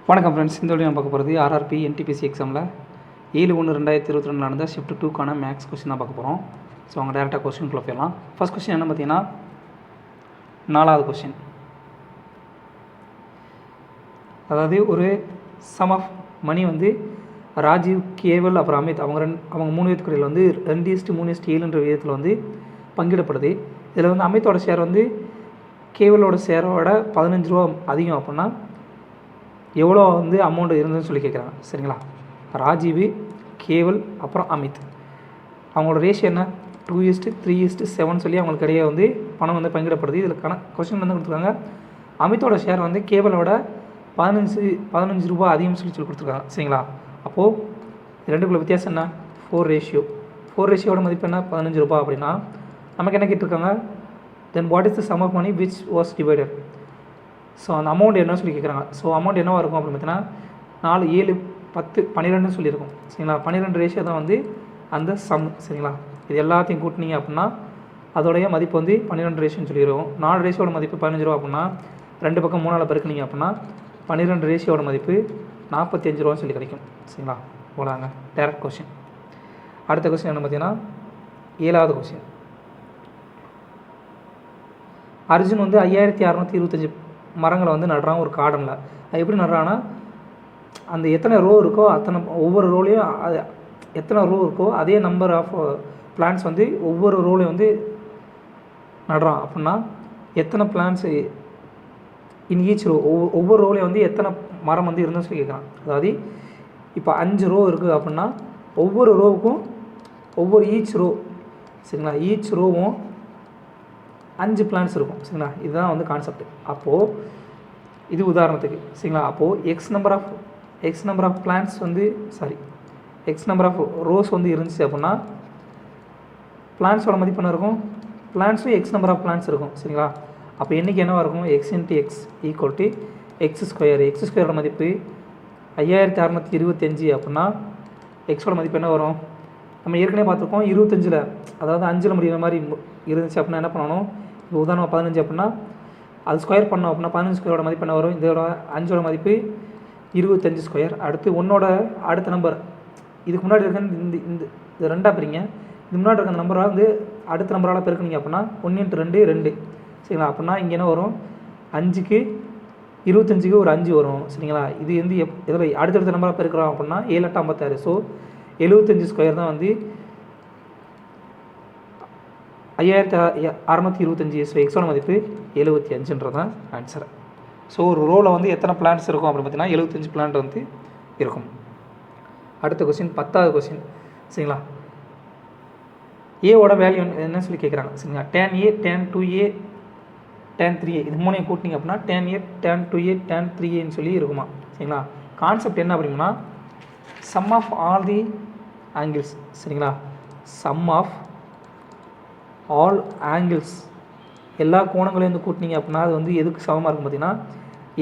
வணக்கம் ஃப்ரெண்ட்ஸ். இந்த வீடியோ பார்க்க போகிறது ஆர்ஆர்பி என்டிபிசி எக்ஸாமில் 7/1/2022 நடந்த ஷிஃப்ட் 2க்கான மேக்ஸ் கொஸ்டின் தான் பார்க்க போகிறோம். ஸோ அவங்க டேரெக்டாக கொஸ்டின்குள்ளே போயிடலாம். ஃபர்ஸ்ட் கொஸ்டின் என்ன பார்த்தீங்கன்னா 4வது கொஸ்டின். அதாவது ஒரு சம் ஆஃப் மணி வந்து ராஜீவ், கேவல், அப்புறம் அமித் அவங்க 3 பேருக்கு இடையில் வந்து 2:3:7 விதத்தில் வந்து பங்கிடப்படுது. இதில் வந்து அமித்தோட ஷேர் வந்து கேவலோட ஷேரோட 15 ரூபா அதிகம். அப்படின்னா எவ்வளோ வந்து அமௌண்ட் இருந்ததுன்னு சொல்லி கேட்குறாங்க. சரிங்களா? ராஜீவ், கேவல், அப்புறம் அமித் அவங்களோட ரேஷியோ என்ன? 2:3:7 சொல்லி அவங்களுக்கு இடையே வந்து பணம் வந்து பங்கிடப்படுது. இதில் கொஸ்டின் வந்து கொடுத்துருக்காங்க. அமித்தோட ஷேர் வந்து கேவலோட 15 ரூபா அதிகம் சொல்லி கொடுத்துருக்காங்க. சரிங்களா? அப்போது ரெண்டுக்குள்ள வித்தியாசம் என்ன? 4 ரேஷியோட மதிப்பு என்ன? 15 ரூபா. அப்படின்னா நமக்கு என்ன கேட்டிருக்காங்க? Then what is the sum of money which was divided? So அந்த அமௌண்ட் என்னன்னு சொல்லி கேட்குறாங்க. ஸோ அமௌண்ட் என்னவாக இருக்கும் அப்படின்னு பார்த்தீங்கன்னா 4, 7, 10, 12 சொல்லியிருக்கும். சரிங்களா? 12 ரேஷியோ தான் வந்து அந்த சம். சரிங்களா? இது எல்லாத்தையும் கூட்டினீங்க அப்படின்னா அதோடைய மதிப்பு வந்து 12 ரேஷியோன்னு சொல்லிடுவோம். 4 ரேஷியோட மதிப்பு 15 ரூபா. அப்படின்னா 2 பக்கம் 3ஆல் பெருக்குனீங்க அப்படின்னா 12 ரேஷியோட மதிப்பு 45 ரூபான்னு சொல்லி கிடைக்கும். சரிங்களா? போலாங்க டேரக்ட் கொஸ்டின். அடுத்த கொஸ்டின் என்ன பார்த்தீங்கன்னா 7வது கொஸ்டின். அர்ஜுன் வந்து 5625 மரங்களை வந்து நடுறான் ஒரு கார்டனில். அது எப்படி நடுறான்னா, அந்த எத்தனை ரோ இருக்கோ அத்தனை ஒவ்வொரு ரோலையும் அது எத்தனை ரோ இருக்கோ அதே நம்பர் ஆஃப் பிளான்ட்ஸ் வந்து ஒவ்வொரு ரோலையும் வந்து நடுறான். அப்படின்னா எத்தனை பிளான்ட்ஸ் இன் ஈச் ரோ, ஒவ்வொரு ரோலையும் வந்து எத்தனை மரம் வந்து இருந்துன்னு சொல்லி கேட்குறான். அதாவது இப்போ 5 ரோ இருக்குது அப்படின்னா ஒவ்வொரு ரோவுக்கும் ஈச் ரோ, சரிங்களா, ஈச் ரோவும் 5 பிளான்ட்ஸ் இருக்கும். சரிங்களா? இதுதான் வந்து கான்செப்ட். அப்போது இது உதாரணத்துக்கு. சரிங்களா? அப்போது எக்ஸ் நம்பர் ஆஃப் பிளான்ட்ஸ் வந்து எக்ஸ் நம்பர் ஆஃப் ரோஸ் வந்து இருந்துச்சு அப்படின்னா பிளான்ட்ஸோட மதிப்பு என்ன இருக்கும்? பிளான்ட்ஸும் எக்ஸ் நம்பர் ஆஃப் பிளான்ட்ஸ் இருக்கும். சரிங்களா? அப்போ என்றைக்கு என்னவாக இருக்கும்? X into x equal to x square. X ஸ்கொயரோட மதிப்பு 5625 அப்படின்னா எக்ஸோட மதிப்பு என்ன வரும்? நம்ம ஏற்கனவே பார்த்துருக்கோம் 25ல், அதாவது 5ல் முடிகிற மாதிரி இருந்துச்சு அப்படின்னா என்ன பண்ணணும்? இப்போ உதாரணம் 15 அப்படின்னா அது ஸ்கொயர் பண்ணோம் அப்படின்னா 15 ஸ்கொயரோட மதிப்பு என்ன வரும்? இதோட 5ஓட மதிப்பு 25 ஸ்கொயர். அடுத்து 1ஓட அடுத்த நம்பர் இதுக்கு முன்னாடி இருக்க இந்த 2ஆக பிரிங்க. இது முன்னாடி இருக்க அந்த நம்பராக வந்து அடுத்த நம்பரால் பெருக்குனீங்க அப்படின்னா 1 × 2 2. சரிங்களா? அப்படின்னா இங்கே என்ன வரும்? 5க்கு 25க்கு ஒரு 5 வரும். சரிங்களா? இது வந்து இதில் அடுத்தடுத்த நம்பராக பெருக்கிறோம் அப்படின்னா 7 8 56. ஸோ 75 ஸ்கொயர் தான் வந்து 5625. ஸோ எக்ஸோட மதிப்பு 75 தான் ஆன்சர். ஸோ ஒரு ரோவில் வந்து எத்தனை பிளான்ட்ஸ் இருக்கும் அப்படின்னு பார்த்தீங்கன்னா 75 பிளான்ட் வந்து இருக்கும். அடுத்த கொஸ்டின் 10வது கொஸ்டின். சரிங்களா? ஏவோட வேல்யூ என்ன சொல்லி கேட்குறாங்க. சரிங்களா? tan A, tan 2A, tan 3A இது மூணையும் கூட்டினீங்க அப்படின்னா tan A, tan 2A, tan 3Aன்னு சொல்லி இருக்குமா. சரிங்களா? கான்செப்ட் என்ன அப்படின்னா sum of all the angles. சரிங்களா? சம் ஆஃப் ஆல் ஆங்கிள்ஸ் எல்லா கோணங்களையும் வந்து கூட்டினீங்க அப்படின்னா அது வந்து எதுக்கு சமமாக இருக்கும் பார்த்தீங்கன்னா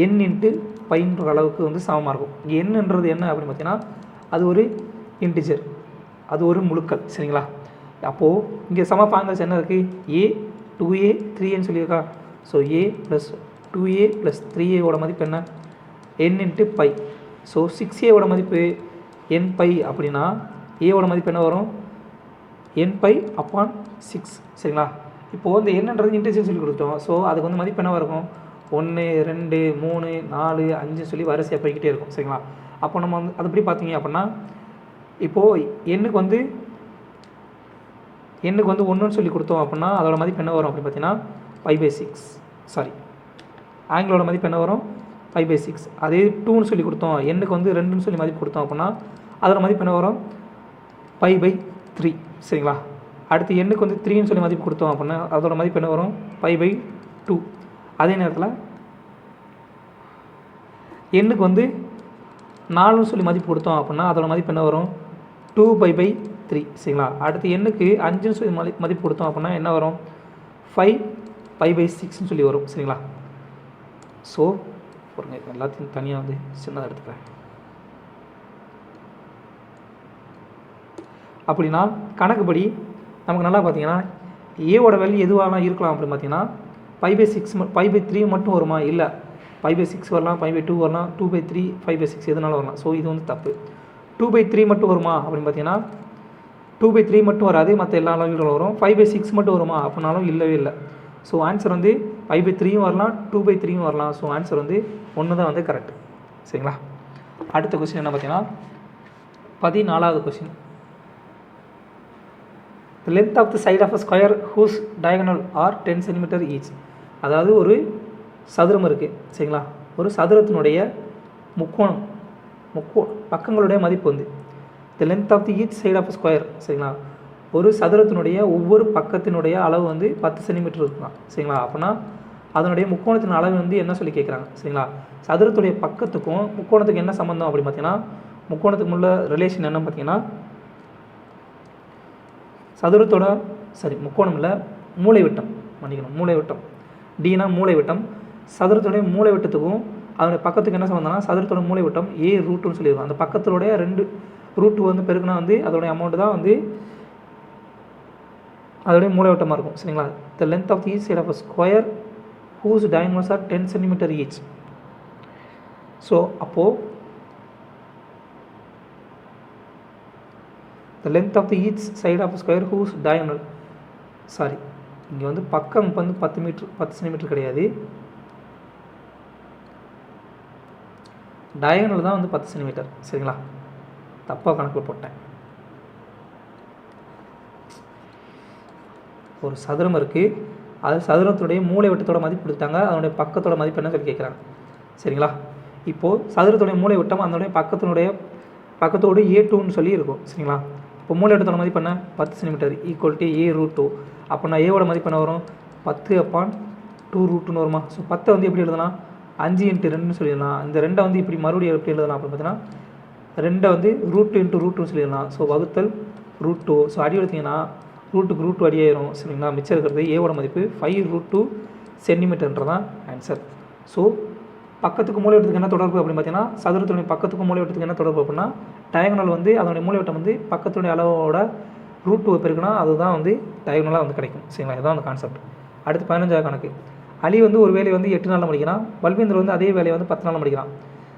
n இன்ட்டு பைன்ற அளவுக்கு வந்து சமமாக இருக்கும். இங்கே என்னன்றது என்ன அப்படின்னு பார்த்தீங்கன்னா அது ஒரு இன்டிஜர், அது ஒரு முழுக்கள். சரிங்களா? அப்போது இங்கே சம் ஆஃப் ஆங்கிள்ஸ் என்ன இருக்குது? A, 2A, 3Aன்னு சொல்லியிருக்கா. ஸோ A + 2A + 3Aவோட மதிப்பு என்ன? n into pi. ஸோ 6Aவோட மதிப்பு n பை. அப்படின்னா ஏவோட மதிப்பு என்ன வரும்? n pi upon 6. சரிங்களா? இப்போது இந்த என்னன்றது இன்டிஜர் சொல்லி கொடுத்தோம். ஸோ அதுக்கு வந்து மதிப்பு என்னவாக இருக்கும்? 1 2 3 4 5 சொல்லி வரிசையாக போய்கிட்டே இருக்கும். சரிங்களா? அப்போ நம்ம வந்து அதுபடி பார்த்தீங்க அப்படின்னா இப்போது எண்ணுக்கு வந்து 1ன்னு சொல்லி கொடுத்தோம் அப்படின்னா அதோட மதிப்பு என்ன வரும் அப்படின்னு பார்த்தீங்கன்னா π/6. ஆங்கிளோட மதிப்பு என்ன வரும்? π/6. அதே 2ன்னு சொல்லி கொடுத்தோம், எண்ணுக்கு வந்து 2ன்னு சொல்லி மதிப்பு கொடுத்தோம் அப்படின்னா அதோட மதிப்பு என்ன வரும்? π/3. சரிங்களா? அடுத்து எண்ணுக்கு வந்து 3ன்னு சொல்லி மதிப்பு கொடுத்தோம் அப்படின்னா அதோட மதிப்பு என்ன வரும்? π/2. அதே நேரத்தில் எண்ணுக்கு வந்து 4ன்னு சொல்லி மதிப்பு கொடுத்தோம் அப்படின்னா அதோட மதிப்பு என்ன வரும்? 2π/3. சரிங்களா? அடுத்து எண்ணுக்கு 5ன்னு சொல்லி மதிப்பு கொடுத்தோம் அப்படின்னா என்ன வரும்? 5π/6ன்னு சொல்லி வரும். சரிங்களா? ஸோ பாருங்க, எல்லாத்தையும் தனியாக வந்து சின்னதாக எடுத்துக்கிறேன். அப்படின்னா கணக்குப்படி நமக்கு நல்லா பார்த்தீங்கன்னா ஏவோட வேல்யூ எதுவாக இருக்கலாம் அப்படின்னு பார்த்தீங்கன்னா π/6 π/3 மட்டும் வருமா? இல்லை, 5/6 வரலாம், 5/2 வரலாம், 2/3, 5/6 எதுனாலும் வரலாம். ஸோ இது வந்து தப்பு. 2/3 மட்டும் வருமா அப்படின்னு பார்த்தீங்கன்னா 2/3 மட்டும் வராது, மற்ற எல்லா அளவுகளும் வரும். 5/6 மட்டும் வருமா அப்படின்னாலும் இல்லவே இல்லை. ஸோ ஆன்சர் வந்து 5/3யும் வரலாம், 2/3யும் வரலாம். ஸோ ஆன்சர் வந்து 1 தான் வந்து கரெக்ட். சரிங்களா? அடுத்த கொஸ்டின் என்ன பார்த்தீங்கன்னா 14வது question. The length of the side of a square whose diagonal are 10 cm each. அதாவது ஒரு சதுரம் இருக்குது. சரிங்களா? ஒரு சதுரத்தினுடைய முக்கோணம் பக்கங்களுடைய மதிப்பு வந்து the length of the each side of a square. சரிங்களா? ஒரு சதுரத்தினுடைய ஒவ்வொரு பக்கத்தினுடைய அளவு வந்து 10 சென்டிமீட்டர் இருக்கலாம். சரிங்களா? அப்படின்னா அதனுடைய முக்கோணத்தின் அளவு வந்து என்ன சொல்லி கேட்குறாங்க. சரிங்களா? சதுரத்துடைய பக்கத்துக்கும் முக்கோணத்துக்கு என்ன சம்மந்தம் அப்படின்னு பார்த்தீங்கன்னா முக்கோணத்துக்கு உள்ள ரிலேஷன் என்னன்னு பார்த்தீங்கன்னா சதுரத்தோட முக்கோணம் இல்லை, மூலைவிட்டம். மூலைவிட்டம். டினா மூலைவிட்டம். சதுரத்துடைய மூலைவிட்டத்துக்கும் அதனுடைய பக்கத்துக்கு என்ன சம்மந்தம்னா சதுரத்தோட மூலைவிட்டம் A ரூட்டுன்னு சொல்லியிருக்கோம். அந்த பக்கத்தினுடைய 2 ரூட்டு வந்து பெருக்குனா வந்து அதோடைய அமௌண்ட்டு தான் வந்து அதோடைய மூலைவிட்டமாக இருக்கும். சரிங்களா? the length of each side of a square whose diagonals are 10 cm each. So அப்போது the length of the each side of a square whose diagonal இங்கே வந்து பக்கம் வந்து 10 சென்டிமீட்டர் கிடையாது, டயகனல் தான் வந்து 10 சென்டிமீட்டர். சரிங்களா? தப்பாக கணக்கில் போட்டேன். ஒரு சதுரம் இருக்குது, அது சதுரத்துடைய மூலைவிட்டத்தோட மதிப்பு கொடுத்தாங்க, அதனுடைய பக்கத்தோட மதிப்பு என்ன சொல்லி கேட்குறாங்க. சரிங்களா? இப்போது சதுரத்துடைய மூலைவிட்டம் அதனுடைய பக்கத்தோடு A2ன்னு சொல்லி இருக்கும். சரிங்களா? இப்போ மூலைவிட்டத்தோட மதிப்பு என்ன 10 சென்டிமீட்டர் ஈக்குவல் டு A√2. அப்போ நான் ஏவோட மதிப்பு என்ன வரும் 10/2√2 வருமா. ஸோ 10 வந்து எப்படி எழுதலாம் 5x2ன்னு சொல்லிடலாம். இந்த 2 வந்து இப்படி மறுபடியும் எப்படி எழுதலாம் அப்படின்னு பார்த்தீங்கன்னா 2 வந்து √2 சொல்லிடலாம். ஸோ வகுத்தல் √2. ஸோ அடி எடுத்திங்கன்னா ரூட்டுக்கு ரூட் அடியாயிரும். சரிங்களா? மிச்சம் இருக்கிறது ஏவோட மதிப்பு 5√2 சென்டிமீட்டர்ன்றதான் ஆன்சர். ஸோ பக்கத்துக்கு மூலைவிட்டத்துக்கு என்ன தொடர்பு அப்படின்னு பார்த்தீங்கன்னா சதுரத்துடைய பக்கத்துக்கு மூலைவிட்டத்துக்கு என்ன தொடர்பு அப்படின்னா டயகனல் வந்து அதனுடைய மூலைவிட்டம் வந்து பக்கத்துடைய அளவோட √2 பெருக்குனா அதுதான் வந்து டயகனலாக வந்து கிடைக்கும். சரிங்களா? இதுதான் அந்த கான்செப்ட். அடுத்து 15வது கணக்கு. அலி வந்து ஒரு வேலையை வந்து 8 நாளில் முடிக்கிறான், பல்வேந்தர் வந்து அதே வேலையை வந்து 10 நாளில் முடிக்கிறான்.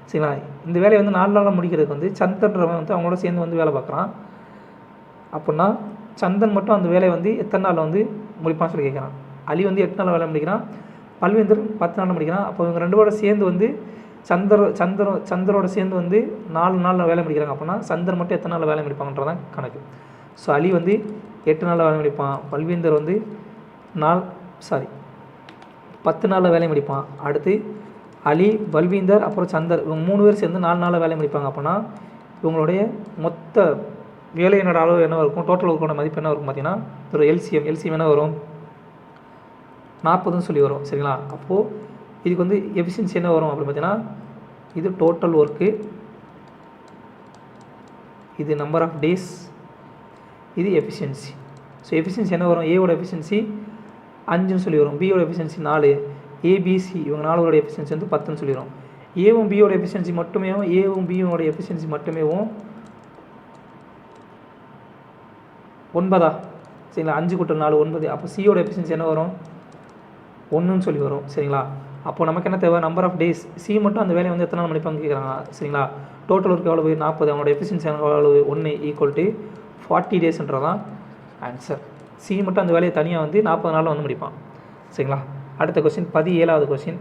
சரிங்களா? இந்த வேலையை வந்து 4 நாளில் முடிக்கிறதுக்கு வந்து சந்தன்றவன் வந்து அவங்களோட சேர்ந்து வந்து வேலை பார்க்குறான். அப்படின்னா சந்தன் மட்டும் அந்த வேலையை வந்து எத்தனை நாளில் வந்து முடிப்பான்னு சொல்லி கேட்குறான். அலி வந்து 8 நாளில் வேலை முடிக்கிறான், பல்வேந்தர் 10 நாளில் முடிக்கிறான். அப்போ இவங்க 2 பேரோட சேர்ந்து வந்து சந்திரோட சேர்ந்து வந்து 4 நாளில் வேலை முடிக்கிறாங்க. அப்படின்னா சந்தர் மட்டும் எத்தனை நாளில் வேலை முடிப்பாங்கன்றதான் கணக்கு. ஸோ அலி வந்து 8 நாளில் வேலை முடிப்பான், பல்வேந்தர் வந்து 10 நாளில் வேலை முடிப்பான். அடுத்து அலி, பல்வீந்தர், அப்புறம் சந்தர் இவங்க 3 பேர் சேர்ந்து 4 நாளில் வேலை முடிப்பாங்க. அப்படின்னா இவங்களுடைய மொத்த வேலையினோட அளவு என்ன இருக்கும், டோட்டல் ஒர்க்கோட மதிப்பு என்ன இருக்கும் பார்த்தீங்கன்னா ஒரு எல்சிஎம் என்ன வரும் 40ன்னு சொல்லி வரும். சரிங்களா? அப்போது இதுக்கு வந்து எஃபிஷியன்சி என்ன வரும் அப்படின்னு பார்த்தீங்கன்னா இது டோட்டல் ஒர்க்கு, இது நம்பர் ஆஃப் டேஸ், இது எஃபிஷியன்சி. ஸோ எஃபிஷியன்சி என்ன வரும் ஏவோட எஃபிஷியன்சி 5ன்னு சொல்லி வரும், பியோட எஃபிஷியன்சி 4, ஏபிசி இவங்க 4 எஃபிஷியன்சி வந்து 10ன்னு சொல்லிடும். ஏவும் பியோட எஃபிஷியன்சி மட்டுமே ஏவும் பியோட எஃபிஷியன்சி மட்டுமே 9. சரிங்களா? 5 × 4 9. அப்போ சியோட எஃபிஷியன்சி என்ன வரும் 1ன்னு சொல்லி வரும். சரிங்களா? அப்போ நமக்கு என்ன தேவை நம்பர் ஆஃப் டேஸ். சி மட்டும் அந்த வேலையை வந்து எத்தனை நாள் முடிப்பாங்க கேட்குறாங்க. சரிங்களா? டோட்டல் ஒர்க் எவ்வளவு 40, அவனோட எஃபிஷியன்சி எவ்வளவு 1 = 40 டேஸ்ன்றதான் ஆன்சர். சி மட்டும் அந்த வேலையை தனியாக வந்து 40 நாளில் வந்து முடிப்பான். சரிங்களா? அடுத்த கொஸ்டின் 17வது கொஸ்டின்.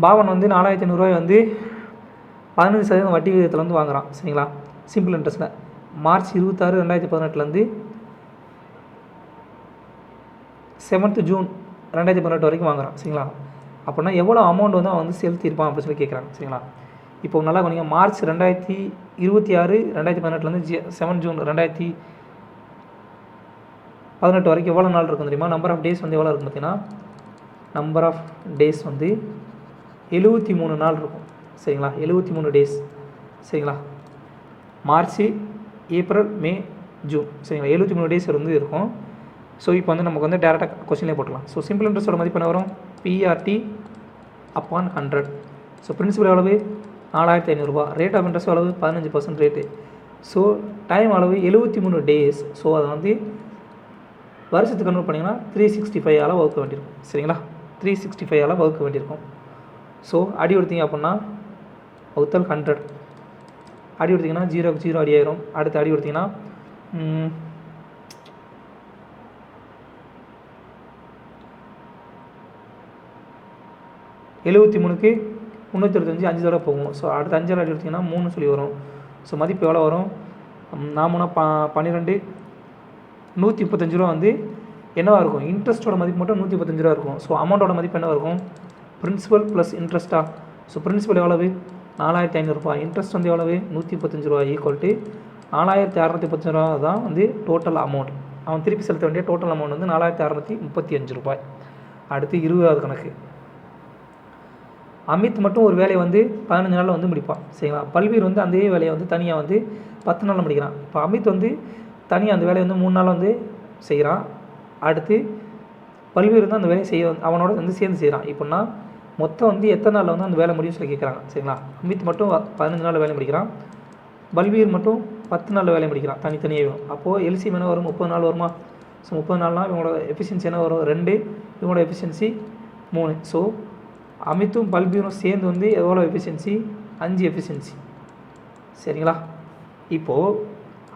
பாவன் வந்து 4500 ரூபாய் வந்து 15% வட்டி விகிதத்தில் வந்து வாங்குகிறான். சரிங்களா? சிம்பிள் இன்ட்ரெஸ்ட்டில் மார்ச் 26, 2018 7th June 2018 வரைக்கும் வாங்குறான். சரிங்களா? அப்படின்னா எவ்வளோ அமௌண்ட் வந்து அவன் வந்து செலுத்தியிருப்பான் அப்படின்னு சொல்லி கேட்குறாங்க. சரிங்களா? இப்போ நல்லா கொஞ்சம் மார்ச் 2026, 2018 7 June 2018 வரைக்கும் எவ்வளோ நாள் இருக்கும் தெரியுமா? நம்பர் ஆஃப் டேஸ் வந்து எவ்வளோ இருக்கும் பார்த்தீங்கன்னா நம்பர் ஆஃப் டேஸ் வந்து 73 நாள் இருக்கும். சரிங்களா? 73 டேஸ். சரிங்களா? மார்ச், ஏப்ரல், மே, ஜூன். சரிங்களா? 73 டேஸ் வந்து இருக்கும். ஸோ இப்போ வந்து நமக்கு வந்து டேரெக்டாக கொஸ்டின்லேயே போட்டலாம். ஸோ சிம்பிள் இன்ட்ரெஸ்ட்டோட மதிப்பு என்ன வரும் PRT/100. ஸோ பிரின்சிபல் எவ்வளவு 4500 ரூபா. ரேட் ஆஃப் இன்ட்ரெஸ்ட் எவ்வளவு 15% ரேட்டு. ஸோ டைம் அளவு 73 டேஸ். ஸோ அதை வந்து வருஷத்துக்கு கன்வெர்ட் பண்ணிங்கன்னா 365 வகுக்க வேண்டியிருக்கும். சரிங்களா? 365 வகுக்க வேண்டியிருக்கும். ஸோ அடி எடுத்தீங்க அப்படின்னா வகுத்தல் 100. அடி எடுத்திங்கன்னா 0க்கு 0 அடி ஆயிரும். அடுத்து அடி எடுத்திங்கன்னா 73க்கு 325 5 தடவை போகும். ஸோ அடுத்து 5 அடி எடுத்திங்கன்னா 3 சொல்லி வரும். ஸோ மதிப்பு எவ்வளோ வரும்? 4 12 135 ரூபா வந்து என்னவாக இருக்கும்? இன்ட்ரெஸ்ட்டோட மதிப்பு மட்டும் 135 ரூபா இருக்கும். ஸோ அமௌண்ட்டோட மதிப்பு என்னவாக இருக்கும்? பிரின்சிபல் ப்ளஸ் இன்ட்ரெஸ்ட்டா? ஸோ பிரின்சிபல் எவ்வளவு? 4500 ரூபா. இன்ட்ரெஸ்ட் வந்து எவ்வளவு? 135 ரூபா ஈக்குவல் டு 4635 ரூபா தான் வந்து டோட்டல் அமௌண்ட். அவன் திருப்பி செலுத்த வேண்டிய டோட்டல் அமௌண்ட் வந்து 4635 ரூபாய். அடுத்து 20வது கணக்கு. அமித் மட்டும் ஒரு வேலையை வந்து 15 நாளில் வந்து முடிப்பான். சரிங்களா? பல்வீர் வந்து அதே வேலையை வந்து தனியாக வந்து 10 நாளில் முடிக்கிறான். இப்போ அமித் வந்து தனியாக அந்த வேலையை வந்து 3 நாள் வந்து செய்கிறான். அடுத்து பல்வீர் வந்து அந்த வேலையை அவனோட வந்து சேர்ந்து செய்கிறான். இப்போனா மொத்தம் வந்து எத்தனை நாளில் வந்து அந்த வேலை முடியும் சொல்லி கேட்குறாங்க. சரிங்களா? அமித் மட்டும் 15 நாளில் வேலை முடிக்கிறான். பல்வீர் மட்டும் 10 நாளில் வேலை முடிக்கிறான் தனித்தனியாக. அப்போது எல்சிஎம் என்ன வரும்? 30 நாள் வருமா? ஸோ 30 நாள்னால் இவங்களோட எஃபிஷியன்சி என்ன வரும்? 2. இவங்களோட எஃபிஷியன்சி 3. ஸோ அமித்தும் பல்பீரும் சேர்ந்து வந்து எவ்வளோ எஃபிஷியன்சி? 5 எஃபிஷியன்சி. சரிங்களா? இப்போது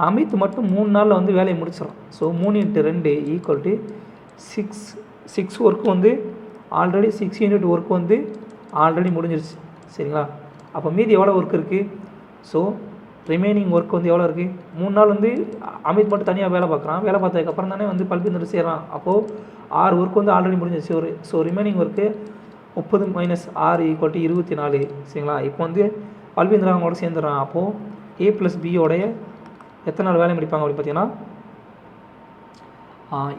அமித் மட்டும் 3 நாளில் வந்து வேலையை முடிச்சிடும். ஸோ 3 × 2 ஈக்குவல் டு 6 ஒர்க்கு வந்து ஆல்ரெடி 6 யூனிட் ஒர்க் வந்து ஆல்ரெடி முடிஞ்சிருச்சு. சரிங்களா? அப்போ மீதி எவ்வளோ ஒர்க் இருக்குது? ஸோ ரிமைனிங் ஒர்க் வந்து எவ்வளோ இருக்குது? 3 நாள் வந்து அமித் மட்டும் தனியாக வேலை பார்க்குறான். வேலை பார்த்ததுக்கப்புறம் தானே வந்து பல்பீர் செய்கிறான். அப்போது 6 ஒர்க் வந்து ஆல்ரெடி முடிஞ்சிருச்சு. So remaining work 30 - 6 = 24. சரிங்களா? இப்போ வந்து பல்பீர் அவங்களோட சேர்ந்துடுறான். அப்போது A + Bயோடைய எத்தனை நாள் வேலை முடிப்பாங்க அப்படின்னு பார்த்தீங்கன்னா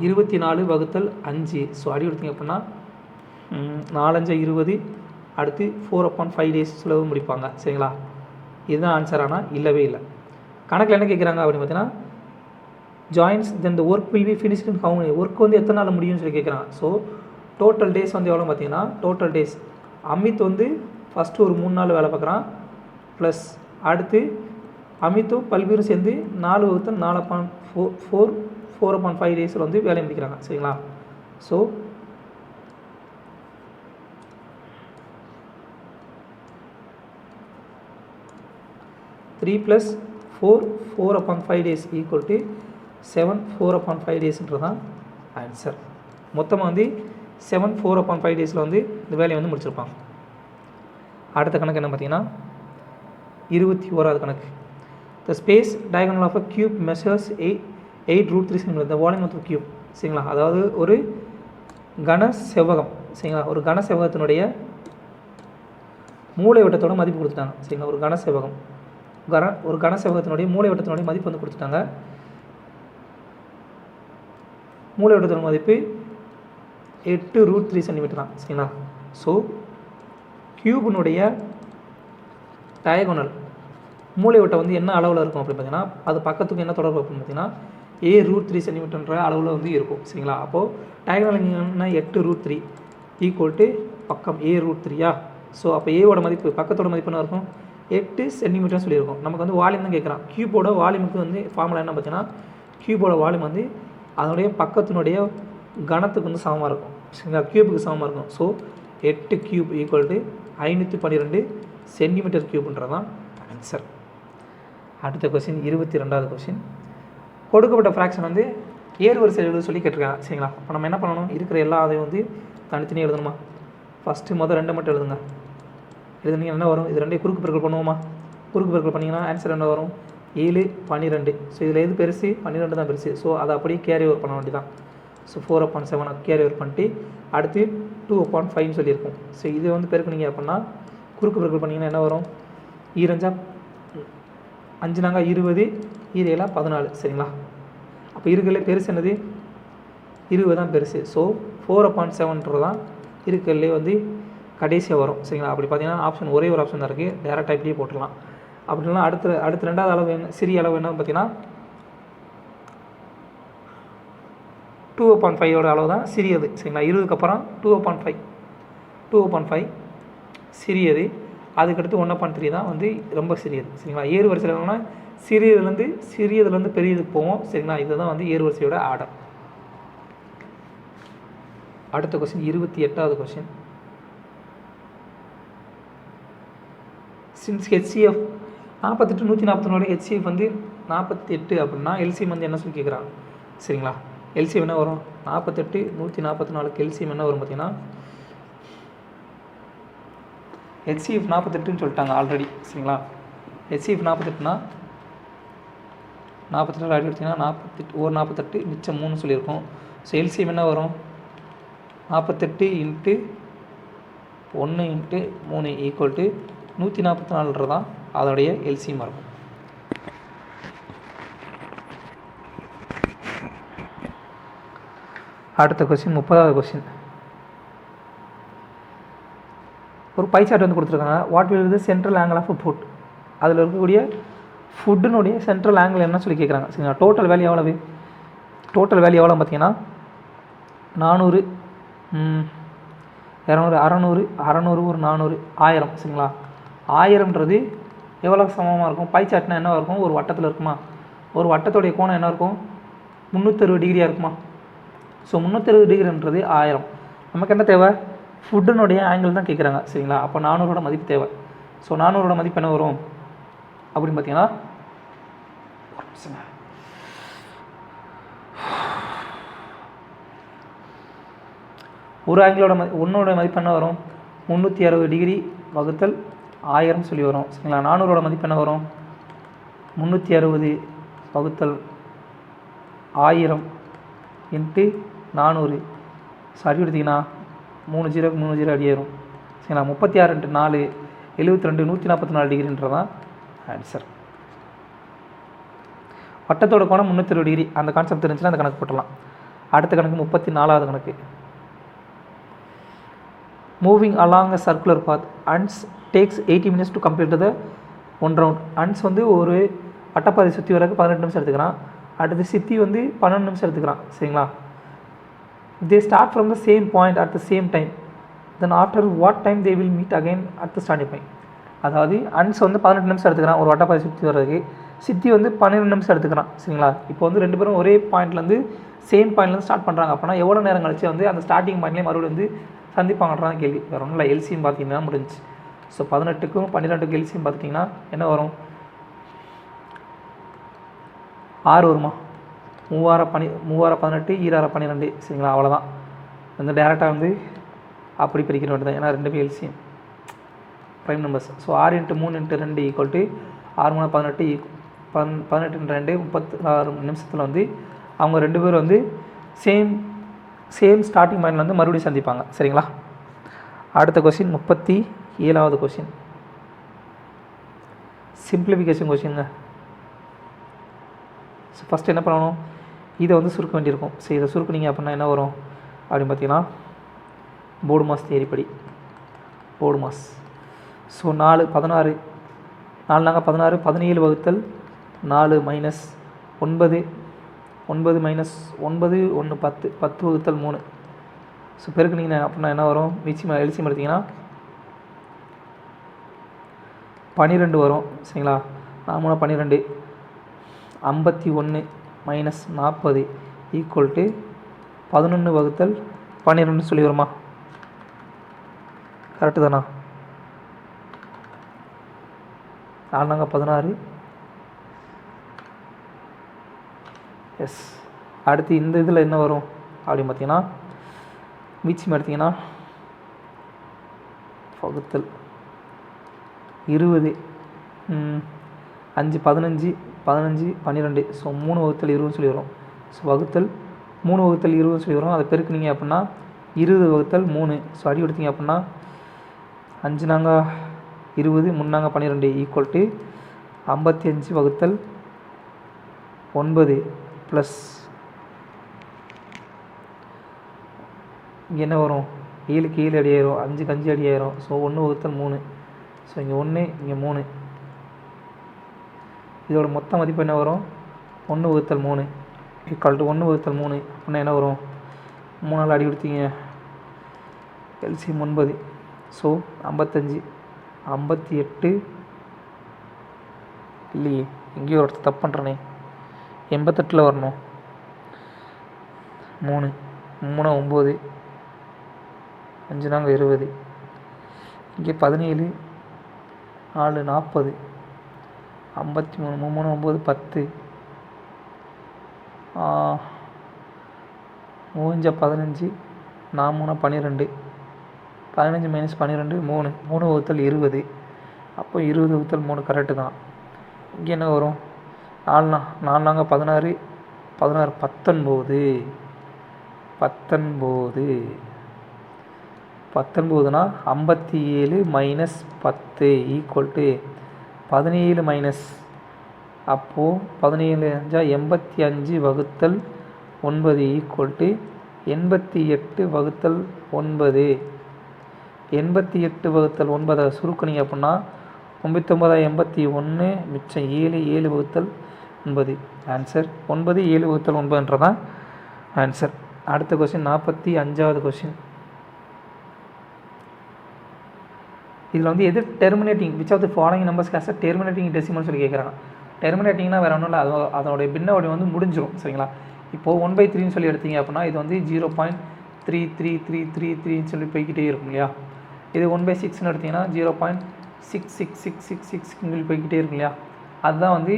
24/5. ஸோ அடி எடுத்திங்க அப்படின்னா 4 × 5 = 20. அடுத்து 4/5 days செலவு முடிப்பாங்க. சரிங்களா? இதுதான் ஆன்சர். ஆனால் இல்லவே இல்லை. கணக்கில் என்ன கேட்குறாங்க அப்படின்னு பார்த்தீங்கன்னா joins then the work will be finished in how many. Work வந்து எத்தனை நாள் முடியும்னு சொல்லி கேட்குறாங்க. ஸோ டோட்டல் டேஸ் வந்து எவ்வளோ பார்த்தீங்கன்னா டோட்டல் டேஸ் அமித் வந்து ஃபஸ்ட்டு ஒரு 3 நாள் வேலை பார்க்குறான். ப்ளஸ் அடுத்து அமித்தும் பல்பீரும் சேர்ந்து 4/5 டேஸில் வந்து வேலை முடிக்கிறாங்க. சரிங்களா? ஸோ 3 + 4 4/5 days ஈக்குவல் டு 7 4/5 டேஸ்ன்றது தான் ஆன்சர். மொத்தமாக வந்து 7 4/5 டேஸில் வந்து இந்த வேலையை வந்து முடிச்சிருப்பாங்க. அடுத்த கணக்கு என்ன பார்த்தீங்கன்னா 21வது கணக்கு. The space diagonal of a cube measures 8√3 cm. The volume of cube. சரிங்களா? அதாவது ஒரு கன செவ்வகம். சரிங்களா? ஒரு கன செவ்வகத்தினுடைய மூளை வட்டத்தோட மதிப்பு கொடுத்துட்டாங்க. சரிங்களா? ஒரு கன செவ்வகத்தினுடைய மூளை வட்டத்தினுடைய மதிப்பு வந்து கொடுத்துட்டாங்க. மூளை வட்டத்தோட மதிப்பு 8√3 cm தான். சரிங்களா? ஸோ கியூபினுடைய டயகோனல் மூளை வட்டம் வந்து என்ன அளவில் இருக்கும் அப்படின்னு பார்த்தீங்கன்னா அது பக்கத்துக்கு என்ன தொடர்பு அப்படின்னு பார்த்தீங்கன்னா A√3 cm அளவில் வந்து இருக்கும். சரிங்களா? அப்போது டயகோனல் என்ன 8√3 ஈக்குவல் டு பக்கம் A√3. ஸோ அப்போ ஏவோட மதிப்பு பக்கத்தோட மதிப்பு என்ன இருக்கும்? 8 cm சொல்லியிருக்கும். நமக்கு வந்து வால்யூம் தான் கேட்குறான். கியூபோட வால்யூமுக்கு வந்து ஃபார்முலா என்ன பார்த்தீங்கன்னா கியூபோட வால்யூம் வந்து அதனுடைய பக்கத்தினுடைய கணத்துக்கு வந்து சமமாக இருக்கும். சரிங்களா? கியூபுக்கு சமமாக இருக்கும். So 8 cube equal to 512 cm3 தான் ஆன்சர். அடுத்த கொஸ்டின் 22வது கொஸ்டின். கொடுக்கப்பட்ட ஃப்ராக்ஷன் வந்து ஏறுவரிசை எழுத சொல்லி கேட்டிருக்காங்க. சரிங்களா? இப்போ நம்ம என்ன பண்ணணும்? இருக்கிற எல்லா அதையும் வந்து தனித்தனியாக எழுதணுமா? ஃபஸ்ட்டு முதல் 2 மட்டும் எழுதுங்க. எழுதுனீங்க என்ன வரும்? இது 2 குறுக்கு பெருக்கல் பண்ணுவோமா? குறுக்கு பெருக்கல் பண்ணிங்கன்னா ஆன்சர் என்ன வரும்? 7 12. ஸோ இதில் எது பெருசு? 12 தான் பெருசு. ஸோ அதை அப்படியே கேரி ஓவர் பண்ண வேண்டியதான். ஸோ 4/7 கேரி ஓவர் பண்ணிட்டு அடுத்து 2/5 சொல்லியிருக்கோம். ஸோ இது வந்து பெருக்குனீங்க அப்படின்னா குறுக்கு பெருக்கல் பண்ணிங்கன்னா என்ன வரும்? 2 5 நாங்கள் 20 7 14. சரிங்களா? அப்போ இருக்கிறதுலே பெருசு என்னது? 20 தான் பெருசு. ஸோ 4/7 தான் இருக்கிறதுலே வந்து கடைசியாக வரும். சரிங்களா? அப்படி பார்த்தீங்கன்னா ஆப்ஷன் ஒரே ஒரு ஆப்ஷன் தான் இருக்குது. டேரெக்டாக இப்படியே போட்டுடலாம். அப்படின்னா அடுத்த 2வது அளவு என்ன? சிறிய அளவு என்னன்னு பார்த்தீங்கன்னா 2/5 அளவு தான் சிறியது. சரிங்களா? 20க்கு அப்புறம் 2/5 சிறியது. அதுக்கடுத்து 1/3 தான் வந்து ரொம்ப சிறியது. சரிங்களா? ஏறு வரிசையில் என்னன்னா சிறியதுலேருந்து பெரியதுக்கு போவோம். சரிங்களா? இதுதான் வந்து ஏறு வரிசையோட ஆர்டர். அடுத்த கொஸ்டின் 28வது கொஸ்டின். சின்ஸ் ஹெச்சிஎஃப் 48 141 ஹெச்சிஎஃப் வந்து 48 அப்படின்னா எல்சிஎம் வந்து என்ன சொல்லி கேட்குறாங்க சரிங்களா. எல்சிஎம் என்ன வரும் 48 144 எல்சிஎம் என்ன வரும் பார்த்தீங்கன்னா ஹெச்சிஎஃப் 48ன்னு சொல்லிட்டாங்க ஆல்ரெடி சரிங்களா. ஹெச்சிஎஃப் 48னா 48 அடி எடுத்திங்கன்னா 48 ஒரு 48 மிச்சம் 3 சொல்லியிருக்கோம். ஸோ எல்சிஎம் என்ன வரும் 48 இன்ட்டு 1 இன்ட்டு 3 ஈக்குவல் டு 144 தான் அதோடைய எல்சிஎம் இருக்கும். அடுத்த கொஸ்டின் 30வது கொஸ்டின். ஒரு பை சார்ட் வந்து கொடுத்துருக்காங்க. What will the central angle of food, அதில் இருக்கக்கூடிய ஃபுட்டுனுடைய சென்ட்ரல் ஆங்கிள் என்ன சொல்லி கேட்குறாங்க சரிங்களா. டோட்டல் வேல்யூ எவ்வளவு, டோட்டல் வேல்யூ எவ்வளோ பார்த்தீங்கன்னா 400 200 600 600 ஒரு 400 1000 சரிங்களா. 1000ன்றது எவ்வளோ சமமாக இருக்கும், பை சார்ட்னா என்ன இருக்கும், ஒரு வட்டத்தில் இருக்குமா, ஒரு வட்டத்துடைய கோணம் என்ன இருக்கும் 360 டிகிரியாக இருக்குமா. ஸோ 360 டிகிரின்றது 1000. நமக்கு என்ன தேவை, ஃபுட்டுனுடைய ஆங்கிள் தான் கேட்குறாங்க சரிங்களா. அப்போ 400ஓட மதிப்பு தேவை. ஸோ 400ஓட மதிப்பு என்ன வரும் அப்படின்னு பார்த்தீங்கன்னா ஒரு ஆங்கிளோட ஒன்னோட மதிப்பு என்ன வரும் 360 டிகிரி வகுத்தல் 1000 சொல்லி வரும் சரிங்களா. 400ஓட மதிப்பு என்ன வரும் 360 வகுத்தல் 1000 இன்ட்டு 400. சரி எடுத்திங்கன்னா 30 அடியேறும் சரிங்களா. 36 இன்ட்டு 4 72 144 டிகிரின்றதான் ஆன்சர். வட்டத்தோட கோணம் 360 டிகிரி, அந்த கான்செப்ட் இருந்துச்சுன்னா அந்த கணக்கு போட்டலாம். அடுத்த கணக்கு 34வது கணக்கு. Moving along a circular path ants takes 80 minutes to complete the 1 round. Ants வந்து ஒரு வட்டப்பாதை சுற்றி வரக்கு 18 நிமிஷம் எடுத்துக்கிறான். அடுத்து சித்தி வந்து 12 நிமிஷம் எடுத்துக்கிறான் சரிங்களா. They start from the same point at the same time, then after what time they will meet again at the starting point. அதாவது அன்ஸ் வந்து 18 நிமிஷம் எடுத்துக்கிறான் ஒரு வட்டப்பாதை சுற்றி வர்றதுக்கு, சித்தி வந்து 12 நிமிஷம் எடுத்துக்கிறான் சரிங்களா. இப்போ வந்து ரெண்டு பேரும் ஒரே பாயிண்ட்லேருந்து சேம் பாயிண்ட்லேருந்து ஸ்டார்ட் பண்ணுறாங்க. அப்படின்னா எவ்வளோ நேரம் கழிச்சு வந்து அந்த ஸ்டார்டிங் பாயிண்ட்லேயே மறுபடியும் வந்து சந்திப்பாங்கன்றாங்க கேள்வி. வேறு ஒன்றும் இல்லை, எல்சிஎம் பார்த்தீங்கன்னா முடிஞ்சு. ஸோ 18க்கும் 12க்கும் எல்சிஎம் பார்த்துட்டிங்கன்னா என்ன வரும் 6 வருமா, 3 18 2 12 சரிங்களா. அவ்வளோதான், வந்து டேரெக்டாக வந்து அப்படி பிரிக்கிற வேண்டியது தான், ஏன்னா ரெண்டுமே LCM prime numbers. So 6 × 3 × 2 equal to 6 3 18 18 × 2 36 நிமிஷத்தில் வந்து அவங்க ரெண்டு பேரும் வந்து சேம் ஸ்டார்டிங் பாயிண்டில் வந்து மறுபடியும் சந்திப்பாங்க சரிங்களா. அடுத்த கொஸ்டின் 37வது கொஸ்டின், சிம்பிளிஃபிகேஷன் கொஸ்டின்ங்க. ஸோ ஃபஸ்ட்டு என்ன பண்ணணும், இதை வந்து சுருக்க வேண்டியிருக்கும். சரி, இதை சுருக்குனிங்க அப்படின்னா என்ன வரும் அப்படின்னு பார்த்தீங்கன்னா போர்டு மாஸ் தியரி படி போர்டு மாஸ். ஸோ 4 16 4 நாங்கள் 16 17 வகுத்தல் 4 மைனஸ் 9 9 மைனஸ் 9 1 10 10 வகுத்தல் 3. ஸோ பெருக்குனிங்க அப்படின்னா என்ன வரும், மிச்சம் எல்சியம் எடுத்திங்கன்னா 12 வரும் சரிங்களா. 4 3 12 51 மைனஸ் 40 ஈக்குவல் டு 11 வகுத்தல் 12 சொல்லி வருமா, கரெக்டு தானா. 4 நாங்கள் 16 எஸ். அடுத்து இந்த இதில் என்ன வரும் அப்படின்னு பார்த்தீங்கன்னா மீச்சம் எடுத்திங்கன்னா வகுத்தல் 20 5 15 15 12. ஸோ 3 வகுத்தல் 20 சொல்லி வரும். ஸோ வகுத்தல் 3 வகுத்தல் 20 சொல்லி வரும். அதை பெருக்குனிங்க அப்படின்னா 20 வகுத்தல் 3. ஸோ அடி எடுத்திங்க அப்படின்னா 5 நாங்கள் 20 3 நாங்கள் 12 ஈக்குவல் டு 55 வகுத்தல் 9 ப்ளஸ் இங்கே என்ன வரும் 7க்கு 7 அடி ஆயிரும், 5க்கு 5 அடி ஆயிரும். ஸோ 1 வகுத்தல் 3. ஸோ இங்கே 1 இங்கே 3. இதோட மொத்த மதிப்பு என்ன வரும் 1 வகுத்தல் 3 ஈக்குவல் டு 1 வகுத்தல் 3 அப்படின்னா என்ன வரும் 3 அடி கொடுத்தீங்க எல்சிஎம் 9. ஸோ 55 58 இல்லையே, எங்கேயோ ஒரு தப்பு பண்ணுறனே, 88 வரணும். 3 3 9 5 நாங்கள் 20 இங்கே 17 4 40, 53 3 9 10, 3 15, 4 3 12, 15 மைனஸ் 12 3 3 வகுத்தல் 20. அப்போ 20 வகுத்தல் 3 கரெக்டு தான். இங்கே என்ன வரும்? 4 4 16 16 19 19 19னா 57 மைனஸ் 10 ஈக்குவல் டு 17 மைனஸ், அப்போது 17 85 வகுத்தல் 9 ஈக்குவல் டு 88 வகுத்தல் 9. 88 வகுத்தல் 9 சுருக்குனிங்க அப்படின்னா 9981 மிச்சம் 7 7 வகுத்தல் 9 ஆன்சர் 9 7 வகுத்தல் 9ன்றதான் ஆன்சர். அடுத்த கொஸ்டின் 45வது கொஸ்டின். இதில் வந்து எது terminating which of the following numbers has a terminating decimal சொல்லி கேட்குறாங்க. டெர்மினேட்டிங்னா வேறு ஒன்றும் இல்லை, அதோடைய பின்ன வடிவம் வந்து முடிஞ்சிடும். சரிங்களா? இப்போது 1/3 சொல்லி எடுத்தீங்க அப்படின்னா இது வந்து 0.33333 சொல்லி போய்கிட்டே இருக்கும் இல்லையா? இது 1/6 எடுத்திங்கன்னா 0.66666 சொல்லி போய்கிட்டே இருக்கும் இல்லையா? அதுதான் வந்து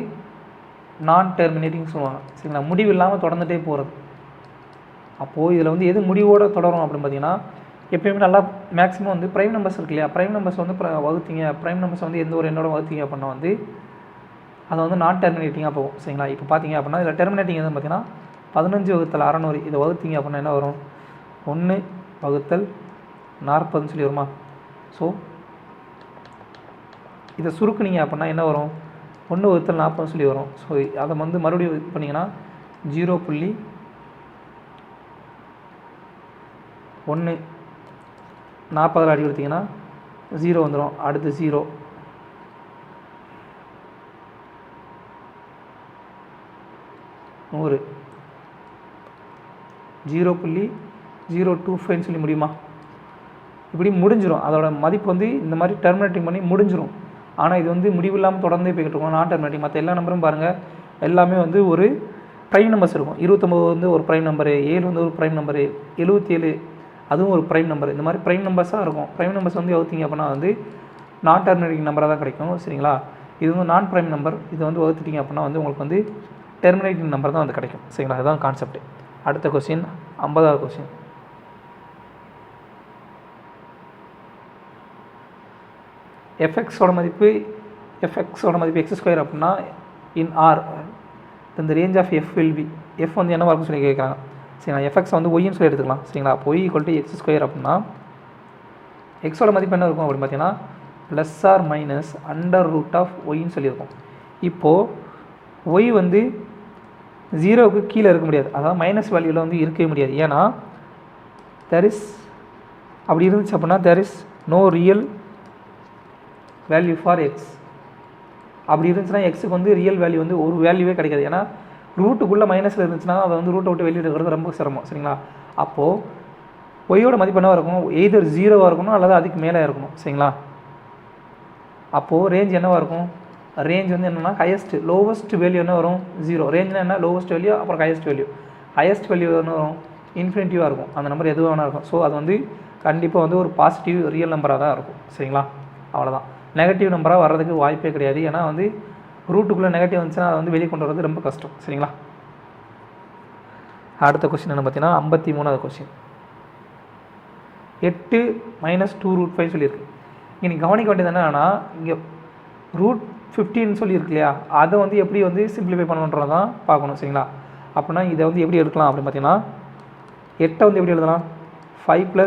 நான் டெர்மினேட்டிங் சொல்லுவாங்க. சரிங்களா? முடிவு இல்லாமல் தொடர்ந்துகிட்டே போகிறது. அப்போது இதில் வந்து எது முடிவோடு தொடரும் அப்படின்னு பார்த்தீங்கன்னா எப்பயுமே நல்லா மேக்ஸிமம் வந்து ப்ரைம் நம்பர்ஸ் இருக்கு இல்லையா? ப்ரைம் நம்பர்ஸ் வந்து வகுத்தீங்க, ப்ரைம் நம்பர்ஸ் வந்து எந்த ஒரு எண்ணோட வகுத்தீங்க அப்படின்னா வந்து அதை வந்து நான் டெர்மினேட்டிங்காக போகும். சரிங்களா? இப்போ பார்த்தீங்க அப்படின்னா இதில் டெர்மினேட்டிங் எதுன்னு பார்த்தீங்கன்னா 15 வகுத்தல் 600 இதை வகுத்தீங்க அப்படின்னா என்ன வரும்? 1 வகுத்தல் 40 சொல்லி வருமா? ஸோ இதை சுருக்குனீங்க அப்படின்னா என்ன வரும்? 1 வகுத்தல் 40 சொல்லி வரும். ஸோ அதை வந்து மறுபடியும் இது பண்ணிங்கன்னா 0.1 40 அடி கொடுத்தீங்கன்னா 0 வந்துடும். அடுத்து 0 100 0.025 சொல்லி முடியுமா? இப்படி முடிஞ்சிடும். அதோட மதிப்பு வந்து இந்த மாதிரி டெர்மினேட்டிங் பண்ணி முடிஞ்சிடும். ஆனால் இது வந்து முடிவு இல்லாமல் தொடர்ந்தே போய்கிட்டு இருக்கோம். நான் டெர்மினேட்டிங் மற்ற எல்லா நம்பரும் பாருங்கள் எல்லாமே வந்து ஒரு ப்ரைம் நம்பர்ஸ் இருக்கும். 29 வந்து ஒரு ப்ரைம் நம்பரு, 7 வந்து ஒரு ப்ரைம் நம்பரு, 77 அதுவும் ஒரு ப்ரைம் நம்பர். இந்த மாதிரி ப்ரைம் நம்பர்ஸாக இருக்கும். ப்ரைம் நம்பர்ஸ் வந்து வகுத்தீங்க அப்படின்னா வந்து நான் டெர்மினேட்டிங் நம்பராக தான் கிடைக்கும். சரிங்களா? இது வந்து நான் ப்ரைம் நம்பர். இது வந்து வகுத்துட்டிங்க அப்படின்னா வந்து உங்களுக்கு வந்து டெர்மினேட்டிங் நம்பர் தான் வந்து கிடைக்கும். சரிங்களா? அதுதான் கான்செப்ட். அடுத்த கொஸ்டின் 50வது கொஸ்டின். எஃப்எக்ஸோட மதிப்பு x² அப்படின்னா இன் ஆர் இந்த range of F will be. F வந்து என்னவா இருக்குன்னு சொல்லி கேட்குறாங்க. சரிங்களா? எஃப்எக்ஸ் வந்து ஒய்ன்னு சொல்லி எடுத்துக்கலாம். சரிங்களா? அப்போ y = x² அப்படின்னா எக்ஸோட மதிப்பு என்ன இருக்கும் அப்படின்னு பார்த்தீங்கன்னா +or - (y)ன்னு சொல்லியிருக்கோம். இப்போது y வந்து 0க்கு கீழே இருக்க முடியாது, அதாவது மைனஸ் வேல்யூவில் வந்து இருக்கவே முடியாது. ஏன்னா அப்படி இருந்துச்சு அப்படின்னா there is no real value for x. அப்படி இருந்துச்சுன்னா எக்ஸுக்கு வந்து ரியல் வேல்யூ வந்து ஒரு வேல்யூவே கிடைக்காது. ஏன்னா ரூட்டுக்குள்ளே மைனஸில் இருந்துச்சுன்னா அதை வந்து ரூட்டை விட்டு வெளியே எடுக்கிறது ரொம்ப சிரமம். சரிங்களா? அப்போது ஒய்யோட மதிப்பு என்னவாக இருக்கும்? எய்தர் 0வாக இருக்கணும் அல்லது அதுக்கு மேலே இருக்கணும். சரிங்களா? அப்போது ரேஞ்ச் என்னவாக இருக்கும்? ரேஞ்ச் வந்து என்னென்னா லோவஸ்ட் வேல்யூ என்ன வரும்? 0. ரேஞ்சுனா என்ன? லோவஸ்ட் வேல்யூ அப்புறம் ஹையஸ்ட் வேல்யூ என்ன வரும்? இன்ஃபினிட்டிவாக இருக்கும். அந்த நம்பர் எதுவும் வேணா இருக்கும். ஸோ அது வந்து கண்டிப்பாக வந்து ஒரு பாசிட்டிவ் ரியல் நம்பராக தான் இருக்கும். சரிங்களா? அவ்வளோதான். நெகட்டிவ் நம்பராக வர்றதுக்கு வாய்ப்பே கிடையாது. ஏன்னா வந்து ரூட்டுக்குள்ளே நெகட்டிவ் வந்துச்சுன்னா அதை வந்து வெளியே கொண்டு வரது ரொம்ப கஷ்டம். சரிங்களா? அடுத்த கொஸ்டின் என்ன பார்த்தீங்கன்னா 53வது கொஸ்டின். 8 - 2√5 சொல்லியிருக்கு. இங்கே நீங்கள் கவனிக்க வேண்டியது என்னன்னா இங்கே √15 சொல்லியிருக்கு இல்லையா? அதை வந்து எப்படி வந்து சிம்பிளிஃபை பண்ணணுன்றது தான் பார்க்கணும். சரிங்களா? அப்படின்னா இதை வந்து எப்படி எடுக்கலாம் அப்படின்னு பார்த்தீங்கன்னா 8 வந்து எப்படி எழுதலாம்? 5 +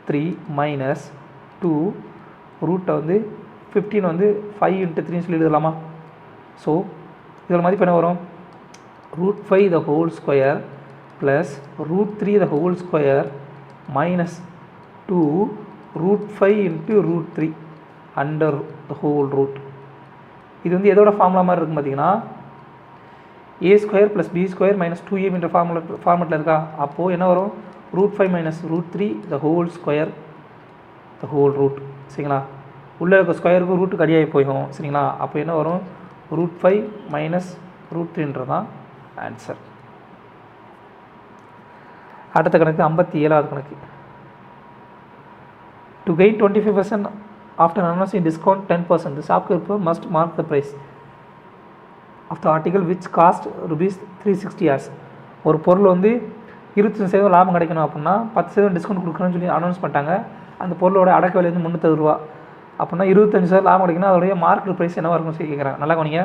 3 - 2 ரூட்டை வந்து 15 வந்து 5 × 3 சொல்லி எழுதலாமா? ஸோ இதோட மதிப்பு என்ன வரும்? √5 the whole square + √3 the whole square - 2 √5 × √3 under the whole root. இது வந்து எதோட ஃபார்முலா மாதிரி இருக்கும் பார்த்தீங்கன்னா a² + b² - 2ab என்ற ஃபார்மெட்டில் இருக்கா? அப்போது என்ன வரும்? √5 - √3 the whole square the whole root. சரிங்களா? உள்ளே இருக்க ஸ்கொயருக்கு ரூட்டுக்கு அடியாகி போயிடும். சரிங்களா? அப்போ என்ன வரும்? √5 - √3ன்றது தான் ஆன்சர். அடுத்த கணக்கு 57வது கணக்கு. To gain 25% after announcing discount 10% the shopkeeper must mark the price of the article which cost rupees 360 as. ஒரு பொருள் வந்து 25% லாபம் கிடைக்கணும் அப்படின்னா 10% டிஸ்கவுண்ட் கொடுக்குறேன்னு சொல்லி அனௌன்ஸ் பண்ணிட்டாங்க. அந்த பொருளோட அடக்க விலை வந்து 360 ரூபா அப்படின்னா 25% லாபம் கிடைக்கணும். அதோடைய மார்க்கெட் ப்ரைஸ் என்னவாக இருக்கும்னு சொல்லி கேட்குறாங்க. நல்லா கவனிங்க,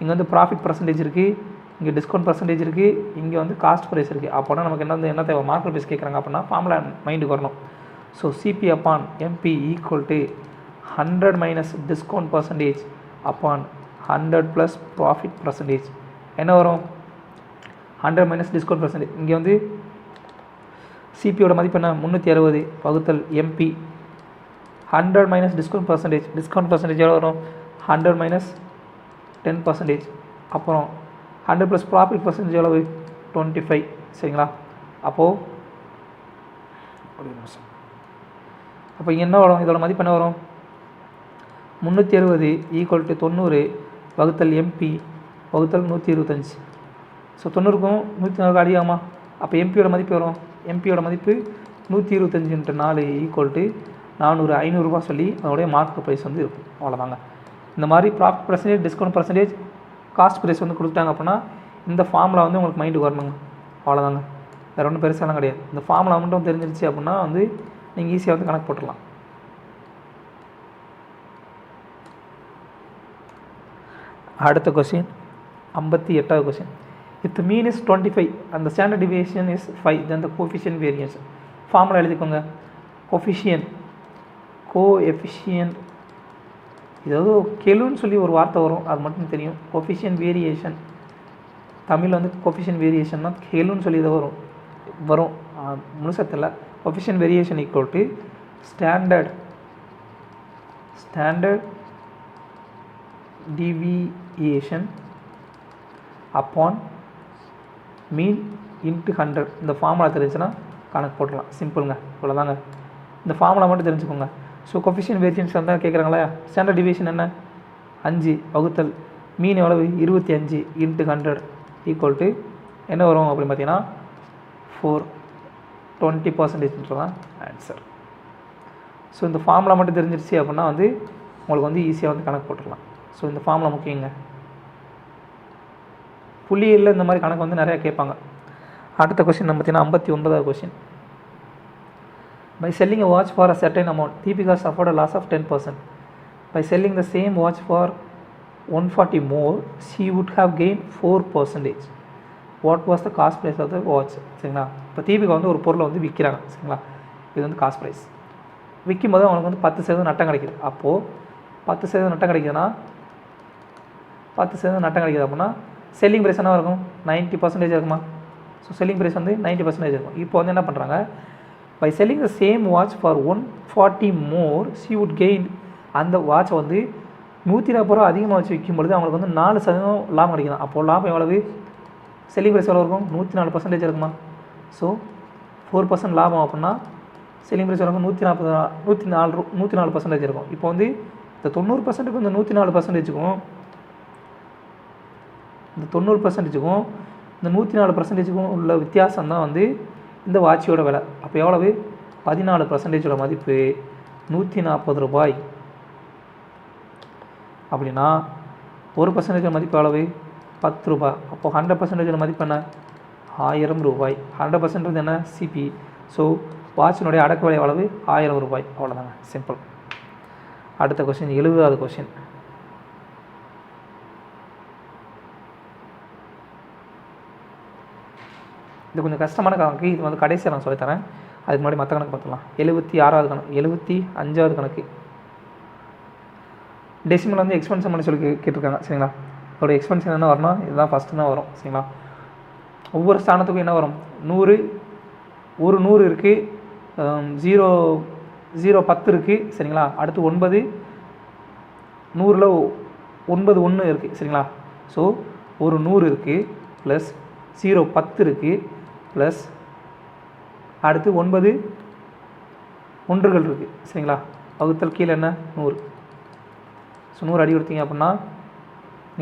இங்கே வந்து ப்ராஃபிட் பர்சன்டேஜ் இருக்குது, இங்கே டிஸ்கவுண்ட் பர்சன்டேஜ் இருக்குது, இங்கே வந்து காஸ்ட் ப்ரைஸ் இருக்குது. அப்போனா நமக்கு என்ன தேவை, மார்க்கெட் ப்ரைஸ் கேட்குறாங்க அப்படின்னா ஃபார்முலா மைண்டுக்கு வரணும். So CP upon MP equal to 100 minus discount percentage upon 100 plus profit percentage. என்ன வரும், 100 மைனஸ் டிஸ்கவுண்ட் பர்சன்டேஜ். இங்கே வந்து சிபியோட மதிப்பு என்ன, 360 வகுத்தல் எம்பி 100 மைனஸ் டிஸ்கவுண்ட் பர்சன்டேஜ் எவ்வளோ வரும், 100 மைனஸ் 10%. அப்புறம் 100 ப்ளஸ் ப்ராஃபிட் பர்சன்டேஜ் எவ்வளவு, 25. சரிங்களா? அப்போது அப்போ இங்கே என்ன வரும், இதோட மதிப்பு என்ன வரும், 360 ஈக்குவல் டு 90 வகுத்தல் எம்பி வகுத்தல் 125. ஸோ 90க்கும் 140 அதிகமா, அப்போ எம்பியோட மதிப்பு வரும், எம்பியோட மதிப்பு 125×4 ஈக்குவல் டு 400, 500 ரூபா சொல்லி அதோடைய மார்க்கெட் ப்ரைஸ் வந்து இருக்கும். அவ்வளோதாங்க. இந்த மாதிரி profit percentage, discount percentage, cost price வந்து கொடுத்துட்டாங்க அப்படின்னா இந்த ஃபார்முலா வந்து உங்களுக்கு மைண்டுக்கு வரணுங்க. அவ்வளோதாங்க, வேறு ஒன்றும் பெருசாலாம் கிடையாது. இந்த ஃபார்முலா மட்டும் தெரிஞ்சிருச்சு அப்படின்னா வந்து நீங்கள் ஈஸியாக வந்து கணக்கு போட்டுடலாம். அடுத்த கொஸ்டின் 58வது question. If the mean is 25 and the standard deviation is 5 then the coefficient variance. Formula எழுதிக்கோங்க. கோஎஃபிஷியன்ட் ஏதாவது கெலுன்னு சொல்லி ஒரு வார்த்தை வரும், அது மட்டும் தெரியும். கோஎஃபிஷியன்ட் வேரியேஷன் தமிழில் வந்து கோஎஃபிஷியன்ட் வேரியேஷன்னா கெலுன்னு சொல்லி இதை வரும் முழுசத்தில். Coefficient variation equal to standard deviation upon mean into 100. இந்த ஃபார்முலா தெரிஞ்சுன்னா கணக்கு போட்டுடலாம். சிம்பிளுங்க, இவ்வளோதாங்க. இந்த ஃபார்முலா மட்டும் தெரிஞ்சுக்கோங்க. ஸோ கோஎஃபிஷியன்ட் வேரியன்ஸ் வந்தால் கேட்குறாங்களா, ஸ்டாண்டர்ட் டிவியேஷன் என்ன, 5 வகுத்தல் மீன் எவ்வளவு, 25 × 100 ஈக்குவல் டு என்ன வரும் அப்படின்னு பார்த்தீங்கன்னா 420% தான் ஆன்சர். ஸோ இந்த ஃபார்முலா மட்டும் தெரிஞ்சிருச்சு அப்படின்னா வந்து உங்களுக்கு வந்து ஈஸியாக வந்து கணக்கு போட்டுடலாம். ஸோ இந்த ஃபார்முலா முக்கியங்க. புள்ளியில் இந்த மாதிரி கணக்கு வந்து நிறையா கேட்பாங்க. அடுத்த கொஸ்டின் நம்ம பார்த்தீங்கன்னா 59வது question. By selling a watch for a certain amount, Deepika suffered a loss of 10%. By selling the same watch for 140 more, she would have gained 4%. What was the cost price of the watch? சரிங்களா? இப்போ தீபிகா வந்து ஒரு பொருளை வந்து விற்கிறாங்க. சரிங்களா? இது வந்து காஸ்ட் ப்ரைஸ். விற்கும் போது அவனுக்கு வந்து 10% நட்டம் கிடைக்குது. அப்போது 10% நட்டம் கிடைக்குதுன்னா 10% நட்டம் கிடைக்குது அப்படின்னா செல்லிங் ப்ரைஸ் என்ன இருக்கும், 90% இருக்குமா? ஸோ செல்லிங் ப்ரைஸ் வந்து 90% இருக்கும். இப்போ வந்து என்ன பண்ணுறாங்க, by selling the same watch for 140 more she would gain. அந்த வாட்சை வந்து 140 ரூபா அதிகமாக வச்சு விற்கும் பொழுது அவங்களுக்கு வந்து 4% லாபம் கிடைக்கும். அப்போது லாபம் எவ்வளவு, செல்லிங் ப்ரைஸ் எவ்வளோ இருக்கும், 104% இருக்குமா? ஸோ 4% லாபம் அப்படின்னா செல்லிங் ப்ரைஸ் எவ்வளோ, 104% இருக்கும். இப்போ வந்து இந்த 90%க்கும் இந்த 104%க்கும் இந்த 90%க்கும் இந்த 104%க்கும் உள்ள வித்தியாசம் தான் வந்து இந்த வாட்சியோட விலை. அப்போ எவ்வளவு, 14% மதிப்பு 140 ரூபாய். அப்படின்னா 1% மதிப்பு எவ்வளவு, 10 ரூபாய். அப்போது 100% மதிப்பு என்ன, 1000 ரூபாய். 100% என்ன, சிபி. ஸோ வாட்சினுடைய அடக்க விலை எவ்வளவு, 1000 ரூபாய். அவ்வளோதாங்க, சிம்பிள். அடுத்த கொஸ்டின் 70வது கொஸ்டின். இது கொஞ்சம் கஷ்டமான கணக்கு. இது வந்து கடைசியாக நான் சொல்லித்தரேன். அதுக்கு முன்னாடி மற்ற கணக்கு பார்த்துக்கலாம். 76வது கணக்கு, 75வது கணக்கு. டெசிமல் வந்து எக்ஸ்பென்ஷன் பண்ணி சொல்லி கேட்டிருக்காங்க. சரிங்களா? அதோட எக்ஸ்பென்ஷன் என்ன வரணும், இதுதான் ஃபஸ்ட்டு தான் வரும். சரிங்களா? ஒவ்வொரு ஸ்தானத்துக்கும் என்ன வரும், 100, ஒரு 100 இருக்குது, 0 10 இருக்குது. சரிங்களா? அடுத்து 9, 100ல் 9 1 இருக்குது. சரிங்களா? ஸோ ஒரு 100 இருக்குது ப்ளஸ் 0 10 இருக்குது ப்ளஸ் அடுத்து 9 ஒன்றுகள் இருக்குது. சரிங்களா? வகுத்தல் கீழே என்ன, 100. ஸோ 100 அடி கொடுத்தீங்க அப்படின்னா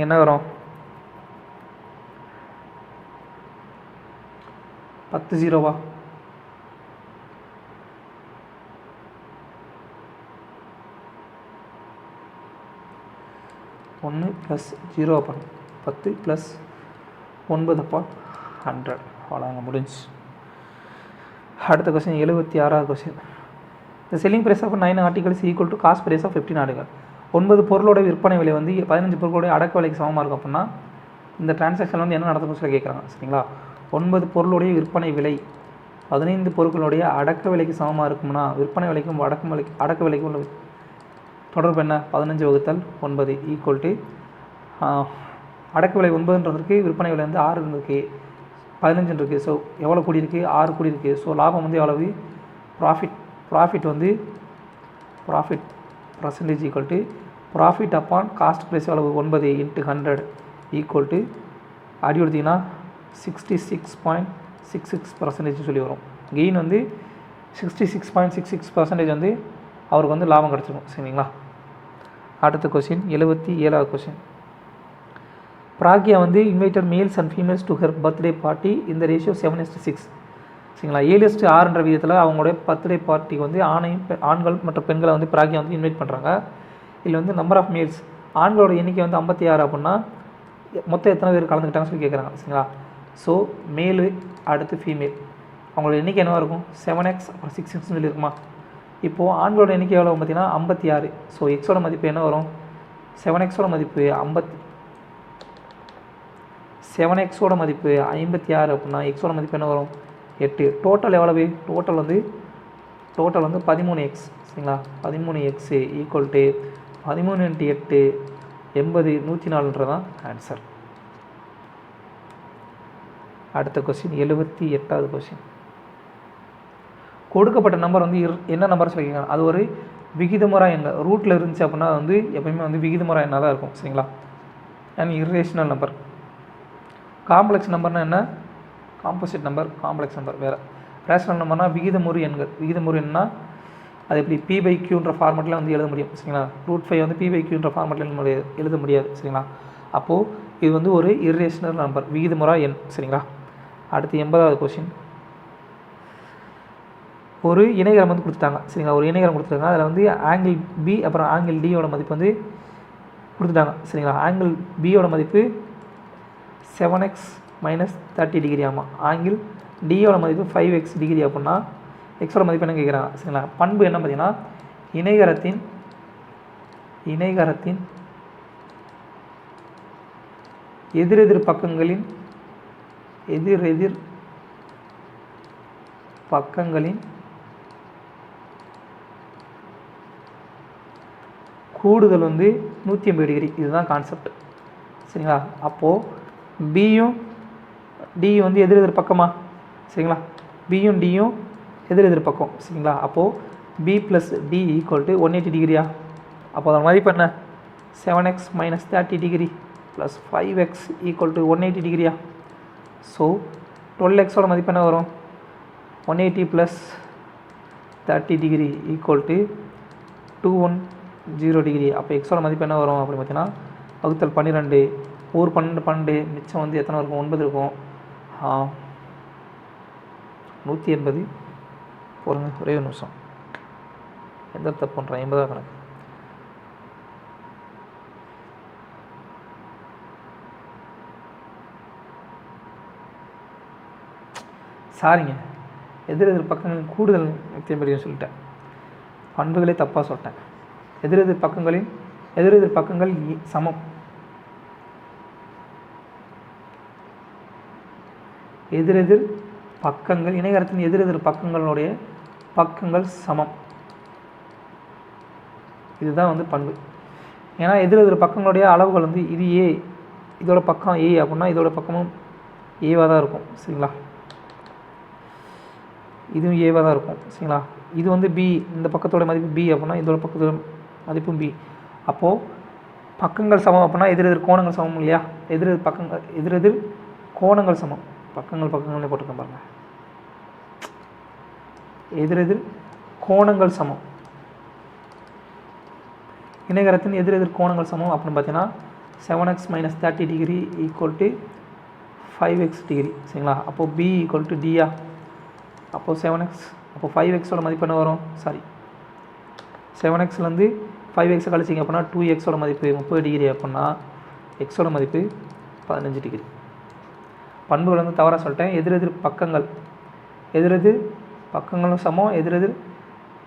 என்ன வரும், 10 0வா, 10 1 ப்ளஸ் 0 அப்பான் 10 ப்ளஸ் 9 அப்பான் 100. அவ்வளோங்க, முடிஞ்சு. அடுத்த கொஸ்டின் 76வது question. The selling price of 9 articles equal to cost price of 15 article. 9 பொருளோட விற்பனை விலை வந்து 15 பொருளோட அடக்க விலைக்கு சமமாக இருக்கும் அப்படின்னா இந்த டிரான்சாக்ஷன் வந்து என்ன நடந்துக்கும் சொல்லி கேட்குறாங்க. சரிங்களா? 9 பொருளுடைய விற்பனை விலை 15 பொருட்களுடைய அடக்க விலைக்கு சமமாக இருக்கும்னா விற்பனை விலைக்கும் அடக்க விலைக்கும் உள்ள தொடர்பு என்ன? 15 வகுத்தல் 9 ஈக்குவல் டு அடக்க விலை 9ன்றதுக்கு விற்பனை விலை வந்து 6 இருந்திருக்கு, 15 இருக்குது. ஸோ எவ்வளோ கூடியிருக்கு? 6 கூடியிருக்கு. ஸோ லாபம் வந்து எவ்வளவு? ப்ராஃபிட் வந்து profit percentage equal to profit upon cost price எவ்வளவு? 9 × 100 ஈக்குவல் டு அடி கொடுத்திங்கன்னா 66.66% சொல்லி வரும். கெயின் வந்து 66.66% வந்து அவருக்கு வந்து லாபம் கிடச்சிடும். சரிங்களா? அடுத்த கொஸ்டின் 77வது கொஸ்டின். பிராக்யா வந்து invited males and females to her birthday party இந்த ரேஷியோ 7:6. சரிங்களா? 7:6 விதத்தில் அவங்களுடைய பர்த்டே பார்ட்டிக்கு வந்து ஆண்கள் மற்றும் பெண்களை வந்து பிராக்யா வந்து இன்வைட் பண்ணுறாங்க. இதில் வந்து நம்பர் ஆஃப் மேல்ஸ் ஆண்களோட எண்ணிக்கை வந்து 56 அப்படின்னா மொத்தம் எத்தனை பேர் கலந்துக்கிட்டாங்கன்னு சொல்லி கேட்குறாங்க. சரிங்களா? ஸோ மேலு அடுத்து ஃபீமேல் அவங்களோட எண்ணிக்கை என்னவாக இருக்கும்? 7x அப்புறம் 6xன்னு சொல்லியிருக்குமா? இப்போது ஆண்களோட எண்ணிக்கை எவ்வளோ பார்த்தீங்கன்னா 56. ஸோ எக்ஸோட மதிப்பு என்ன வரும்? 7xோட மதிப்பு 7xோட மதிப்பு 56 அப்படின்னா எக்ஸோட மதிப்பு என்ன வரும்? 8. டோட்டல் எவ்வளவு? டோட்டல் வந்து 13x. சரிங்களா? 13x ஈக்குவல் டு 13 × 8 80 104தான் ஆன்சர். அடுத்த கொஸ்டின் 78வது கொஸ்டின். கொடுக்கப்பட்ட நம்பர் வந்து என்ன நம்பர் சொல்லியிருக்காங்க? அது ஒரு விகிதமுறை எண். ரூட்டில் இருந்துச்சு அப்படின்னா வந்து எப்போயுமே வந்து விகிதமுறை எண்ணாக தான் இருக்கும். சரிங்களா? And irrational number. காம்ப்ளெக்ஸ் நம்பர்னால் என்ன? காம்போசிட் நம்பர், காம்ப்ளெக்ஸ் நம்பர் வேறு. ரேஷனல் நம்பர்னால் விகிதமுறு எண்கள். விகிதமுறு எண்ணா அது எப்படி p/qன்ற ஃபார்மெட்டில் வந்து எழுத முடியும். சரிங்களா? √5 வந்து p/qன்ற ஃபார்மெட்டில் எழுத முடியாது. சரிங்களா? அப்போது இது வந்து ஒரு இர்ரேஷனல் நம்பர், விகிதமுறை எண். சரிங்களா? அடுத்து 80வது கொஸ்டின். ஒரு இணைகரம் வந்து கொடுத்துட்டாங்க. சரிங்களா? ஒரு இணைகரம் கொடுத்துட்டாங்க. அதில் வந்து ஆங்கிள் பி அப்புறம் ஆங்கிள் டியோட மதிப்பு வந்து கொடுத்துட்டாங்க. சரிங்களா? ஆங்கிள் பியோட மதிப்பு 7x - 30 டிகிரி. ஆமாம். ஆங்கிள் டியோட மதிப்பு 5x டிகிரி அப்படின்னா எக்ஸோட மதிப்பு என்ன கேட்குறாங்க? சரிங்களா? பண்பு என்ன பார்த்தீங்கன்னா இணைகரத்தின் எதிரெதிர் பக்கங்களின் கூடுதல் வந்து 180 டிகிரி. இதுதான் கான்செப்ட். சரிங்களா? அப்போது பியும் டியும் வந்து எதிரெதிர் பக்கமா? சரிங்களா? பியும் டியும் எதிரெதிர் பக்கம். சரிங்களா? அப்போது b + d = 180 டிகிரியா? அப்போ அதன் மதிப்பு என்ன? 7x - 30 டிகிரி ப்ளஸ் 5x = 180 டிகிரியா? ஸோ 12xோட மதிப்பு என்ன வரும்? 180 + 30 டிகிரி = 210 டிகிரி. அப்போ எக்ஸோட மதிப்பு என்ன வரும் அப்படின்னு பார்த்தீங்கன்னா வகுத்தல் 12. ஒரு 12 மிச்சம் வந்து எத்தனை இருக்கும்? 9 இருக்கும். 180. போடுங்க, ஒரே ஒரு நிமிஷம். எந்த தப்பு பண்ணுறேன்? 80 கணக்கு. சாரிங்க, எதிரெதிர் பக்கங்களின் கூடுதல் நித்தியம்படியும் சொல்லிட்டேன். பண்புகளே தப்பாக சொல்லிட்டேன். எதிரெதிர் பக்கங்கள் சமம். எதிரெதிர் பக்கங்கள் இணைகரத்தின் எதிரெதிர் பக்கங்களுடைய பக்கங்கள் சமம். இதுதான் வந்து பண்பு. ஏன்னா எதிரெதிர் பக்கங்களுடைய அளவுகள் வந்து இது ஏ, இதோட பக்கம் ஏ அப்படின்னா இதோட பக்கமும் ஏவாக தான் இருக்கும். சரிங்களா? இதுவும் ஏவாக தான் இருக்கும். சரிங்களா? இது வந்து பி, இந்த பக்கத்தோட மதிப்பு பி அப்படின்னா இதோட பக்கத்தோட மதிப்பும் பி. அப்போது பக்கங்கள் சமம் அப்படின்னா எதிரெதிர் கோணங்கள் சமம் இல்லையா? எதிரெதிர் கோணங்கள் சமம். பக்கங்களே போட்டுருக்கேன் பாருங்கள். எதிரெதிர் கோணங்கள் சமம். இணைகரத்தின் எதிரெதிர் கோணங்கள் சமம் அப்படின்னு பார்த்தீங்கன்னா 7x - 30 டிகிரி = 5x டிகிரி. சரிங்களா? அப்போது b = d. அப்போது 7x, அப்போது 5xோட மதிப்பு என்ன வரும்? சாரி, 7xலேருந்து 5x கழிச்சிங்க அப்படின்னா 2xோட மதிப்பு 30 டிகிரி அப்படின்னா எக்ஸோட மதிப்பு 15 டிகிரி. பண்புகள் வந்து தவறாக சொல்லிட்டேன். எதிரெதிர் பக்கங்களும் சமம், எதிரெதிர்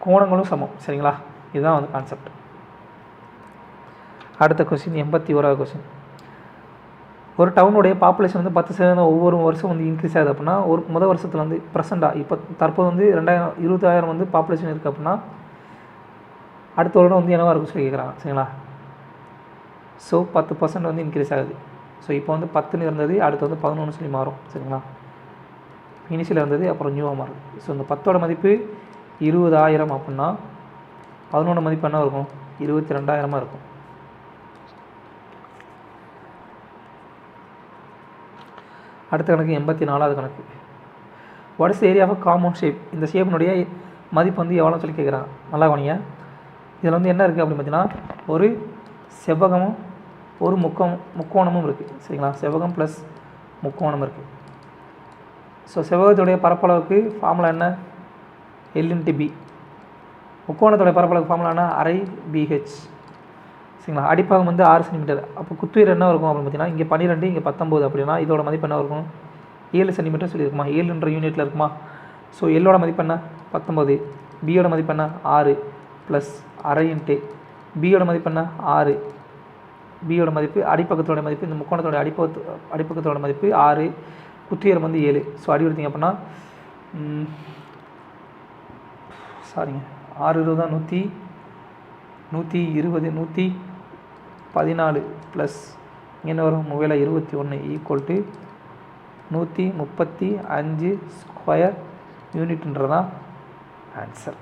கோணங்களும் சமம். சரிங்களா, இதுதான் வந்து கான்செப்ட். அடுத்த கொஸ்டின் 81வது கொஸ்டின். ஒரு டவுனுடைய பாப்புலேஷன் வந்து 10% ஒவ்வொரு வருஷம் வந்து இன்க்ரீஸ் ஆகுது அப்படின்னா ஒரு முதல் வருஷத்தில் வந்து ப்ரெசென்ட்டாக இப்போ தற்போது வந்து 20,000 வந்து பாப்புலேஷன் இருக்குது அப்படின்னா அடுத்த வருடம் வந்து என்னவாக இருக்கும் சொல்லி கேட்குறாங்க. சரிங்களா, ஸோ 10% வந்து இன்க்ரீஸ் ஆகுது. ஸோ இப்போ வந்து 10ன்னு இருந்தது, அடுத்து வந்து 11 சொல்லி மாறும். சரிங்களா, இனிஷியல் இருந்தது அப்புறம் நியூவாக மாறும். ஸோ இந்த 10ஓட மதிப்பு 20,000 அப்படின்னா 11 மதிப்பு என்ன இருக்கும்? 22,000 இருக்கும். அடுத்த கணக்கு 84வது கணக்கு. What is area of compound shape? இந்த ஷேப்னுடைய மதிப்பு வந்து எவ்வளோ சொல்லி கேட்குறாங்க. நல்லா கவனிங்க. இதில் வந்து என்ன இருக்குது அப்படின்னு பார்த்தீங்கன்னா ஒரு செவ்வகமும் ஒரு முக்கோணமும் இருக்குது. சரிங்களா, செவ்வகம் ப்ளஸ் முக்கோணம் இருக்குது. ஸோ செவ்வகத்துடைய பரப்பளவுக்கு ஃபார்முலா என்ன? L/B. முக்கோணத்துடைய பரப்பளவுக்கு ஃபார்முலா என்ன? அரை BH. சரிங்களா, அடிப்பாகம் வந்து 6 சென்டிமீட்டர். அப்போ குத்துயர் என்ன இருக்கும் அப்படின்னு பார்த்தீங்கன்னா இங்கே 12 இங்கே 19 அப்படின்னா இதோட மதிப்பு என்ன இருக்கும்? 7 சென்டிமீட்டர் சொல்லியிருக்குமா? 7ன்ற யூனிட்டில் இருக்குமா? ஸோ எல்லோட மதிப்பு என்ன? 19. பியோட மதிப்பு என்ன? 6 ப்ளஸ் அரை இன்ட்டு பியோட மதிப்பு என்ன? 6. பியோட மதிப்பு அடிப்பக்கத்தோட மதிப்பு இந்த முக்கோணத்தோட அடிப்பக்கத்தோட மதிப்பு 6, குத்துயரம் வந்து 7. ஸோ அடி எடுத்திங்க அப்படின்னா சாரிங்க 6 20 120 114 ப்ளஸ் என்ன வரும்? 21 ஈக்குவல் டு 135 ஸ்கொயர் யூனிட்ன்றதான் ஆன்சர்.